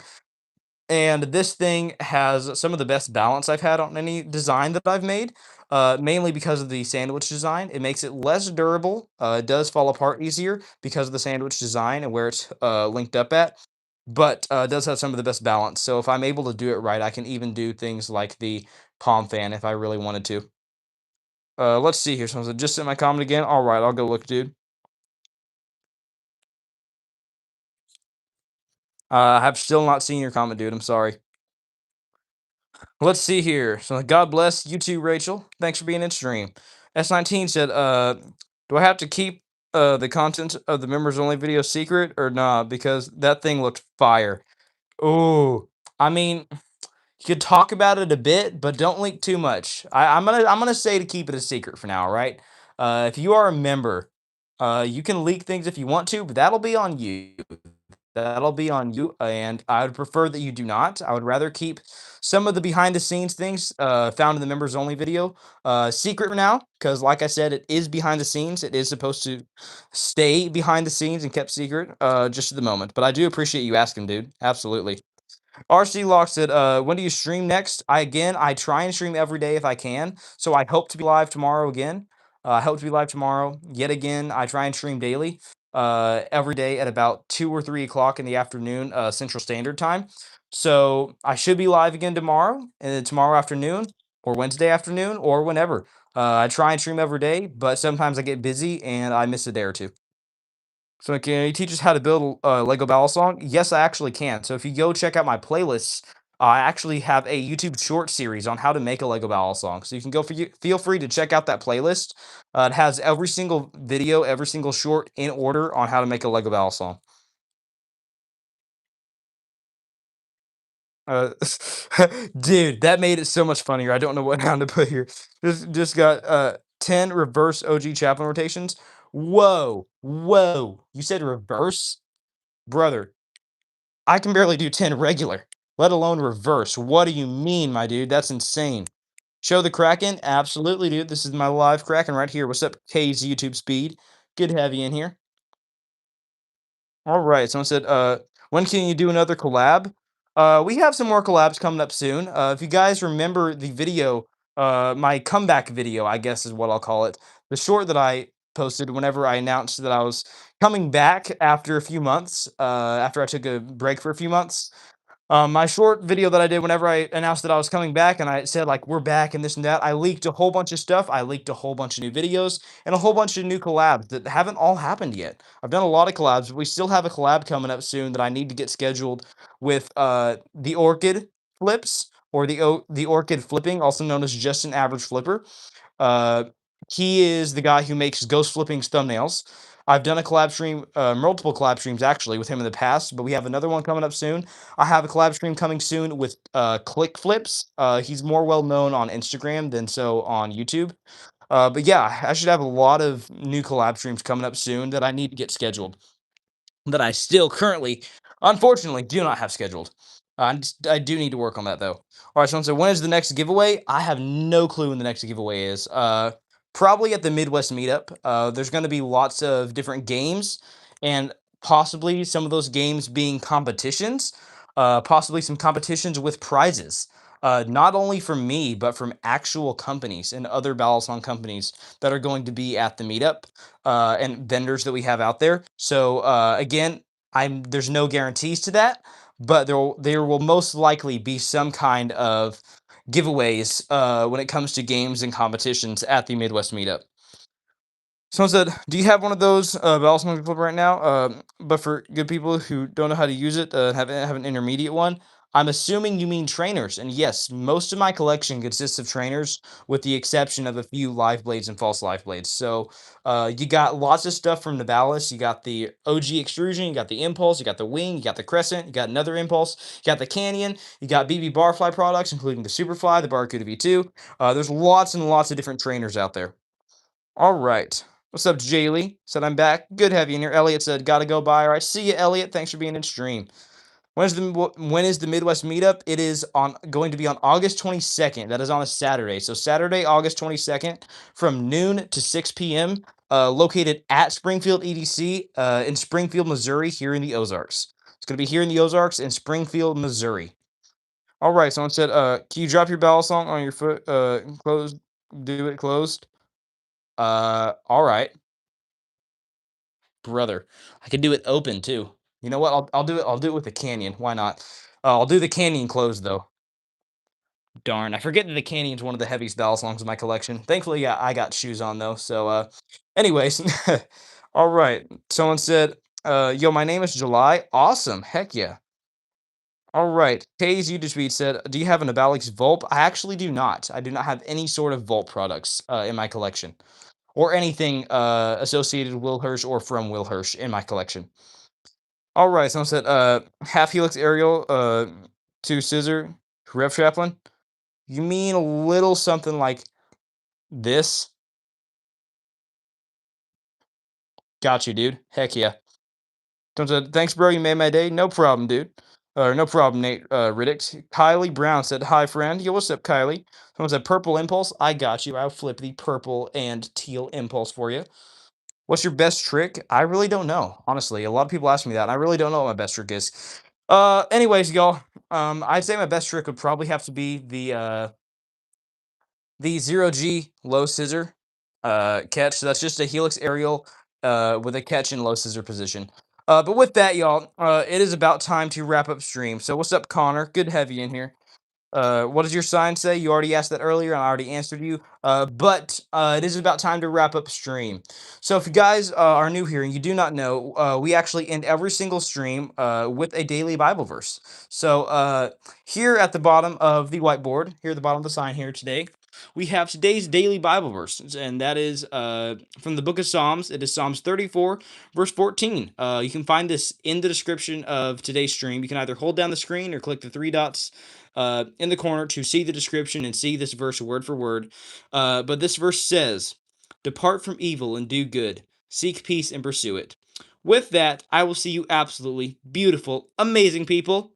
And this thing has some of the best balance I've had on any design that I've made, mainly because of the sandwich design. It makes it less durable. It does fall apart easier because of the sandwich design and where it's linked up at, but it does have some of the best balance. So if I'm able to do it right, I can even do things like the palm fan if I really wanted to. Let's see here. Someone said, just sent my comment again. All right, I'll go look, dude. I have still not seen your comment, dude. I'm sorry. Let's see here. So God bless you too, Rachel. Thanks for being in stream. S19 said, do I have to keep the content of the members only video secret or not? Because that thing looked fire. Oh, I mean, you could talk about it a bit, but don't leak too much. I'm gonna say to keep it a secret for now, all right? If you are a member, you can leak things if you want to, but that'll be on you. That'll be on you, and I would prefer that you do not. I would rather keep some of the behind the scenes things found in the members only video secret for now, because like I said, it is behind the scenes. It is supposed to stay behind the scenes and kept secret just at the moment. But I do appreciate you asking, dude. Absolutely. RC Lock said, when do you stream next? I try and stream every day if I can. So I hope to be live tomorrow again. I hope to be live tomorrow. Yet again, I try and stream daily, every day at about 2 or 3 o'clock in the afternoon, Central Standard Time. So I should be live again tomorrow, and tomorrow afternoon, or Wednesday afternoon, or whenever. I try and stream every day, but sometimes I get busy and I miss a day or two. So can you teach us how to build a Lego Balisong? Yes, I actually can. So if you go check out my playlists, I actually have a YouTube short series on how to make a Lego Balisong. So you can go for you. Feel free to check out that playlist. It has every single video, every single short in order on how to make a Lego Balisong. Uh, dude, that made it so much funnier. I don't know what noun to put here. Just got 10 reverse OG Chaplain rotations. Whoa, whoa! You said reverse, brother. I can barely do 10 regular, let alone reverse. What do you mean, my dude? That's insane. Show the Kraken? Absolutely, dude. This is my live Kraken right here. What's up, K's YouTube speed? Good to have you in here. All right. Someone said, when can you do another collab? We have some more collabs coming up soon. If you guys remember the video, my comeback video, I guess is what I'll call it. The short that I posted whenever I announced that I was coming back after a few months, after I took a break for a few months. My short video that I did whenever I announced that I was coming back and I said, like, we're back and this and that, I leaked a whole bunch of stuff. I leaked a whole bunch of new videos and a whole bunch of new collabs that haven't all happened yet. I've done a lot of collabs, but we still have a collab coming up soon that I need to get scheduled with the Orchid Flips, or the Orchid Flipping, also known as Just an Average Flipper. Uh, he is the guy who makes Ghost Flipping's thumbnails. I've done a collab stream, multiple collab streams actually with him in the past, but we have another one coming up soon. I have a collab stream coming soon with Click Flips. He's more well known on Instagram than so on YouTube. But yeah, I should have a lot of new collab streams coming up soon that I need to get scheduled, that I still currently, unfortunately, do not have scheduled. I do need to work on that though. All right, so when is the next giveaway? I have no clue when the next giveaway is. Probably at the Midwest meetup. There's going to be lots of different games, and possibly some of those games being competitions. Possibly some competitions with prizes. Not only from me, but from actual companies and other Balisong companies that are going to be at the meetup, and vendors that we have out there. So again, there's no guarantees to that, but there will most likely be some kind of giveaways when it comes to games and competitions at the Midwest meetup. Someone said, "Do you have one of those Balisong flipper right now?" But for good people who don't know how to use it, have an intermediate one. I'm assuming you mean trainers, and yes, most of my collection consists of trainers, with the exception of a few live blades and false live blades. So, you got lots of stuff from the Ballast. You got the OG extrusion, you got the impulse, you got the wing, you got the crescent, you got another impulse, you got the canyon, you got BB Barfly products, including the Superfly, the Barracuda V2. There's lots and lots of different trainers out there. All right. What's up, Jaylee? Said I'm back. Good to have you in here. Elliot said, gotta go by. All right. See you, Elliot. Thanks for being in stream. When is the Midwest meetup? It is going to be on August 22nd. That is on a Saturday. So Saturday, August 22nd, from noon to 6 p.m. Located at Springfield EDC in Springfield, Missouri, here in the Ozarks. It's gonna be here in the Ozarks in Springfield, Missouri. All right. Someone said, can you drop your bell song on your foot? Closed. Do it closed. All right, brother. I could do it open too. You know what? I'll do it. I'll do it with the canyon. Why not? I'll do the canyon closed though. Darn, I forget that the canyon's one of the heaviest bell songs in my collection. Thankfully, yeah, I got shoes on though. So, anyways, all right. Someone said, "Yo, my name is July." Awesome. Heck yeah. All right. K's YouTube tweet said, "Do you have an Abalix Volp?" I actually do not. I do not have any sort of Volp products in my collection, or anything associated with Will Hirsch or from Will Hirsch in my collection. All right, someone said, half helix aerial, two scissor, Rev Chaplain. You mean a little something like this? Got you, dude. Heck yeah. Someone said, thanks, bro. You made my day. No problem, dude. No problem, Nate Riddicks. Kylie Brown said, hi, friend. Yo, what's up, Kylie? Someone said, purple impulse. I got you. I'll flip the purple and teal impulse for you. What's your best trick? I really don't know. Honestly, a lot of people ask me that. And I really don't know what my best trick is. Anyways, y'all. I'd say my best trick would probably have to be the 0G low scissor catch. So that's just a helix aerial with a catch in low scissor position. But with that, y'all, it is about time to wrap up stream. So what's up, Connor? Good to have you in here. What does your sign say? You already asked that earlier, and I already answered you. But it is about time to wrap up stream. So if you guys are new here and you do not know, we actually end every single stream with a daily Bible verse. So here at the bottom of the whiteboard, here at the bottom of the sign here today, we have today's daily Bible verse, and that is from the book of Psalms. It is Psalms 34, verse 14. You can find this in the description of today's stream. You can either hold down the screen or click the three dots in the corner to see the description and see this verse word for word. But this verse says, "Depart from evil and do good, seek peace and pursue it." With that, I will see you absolutely beautiful, amazing people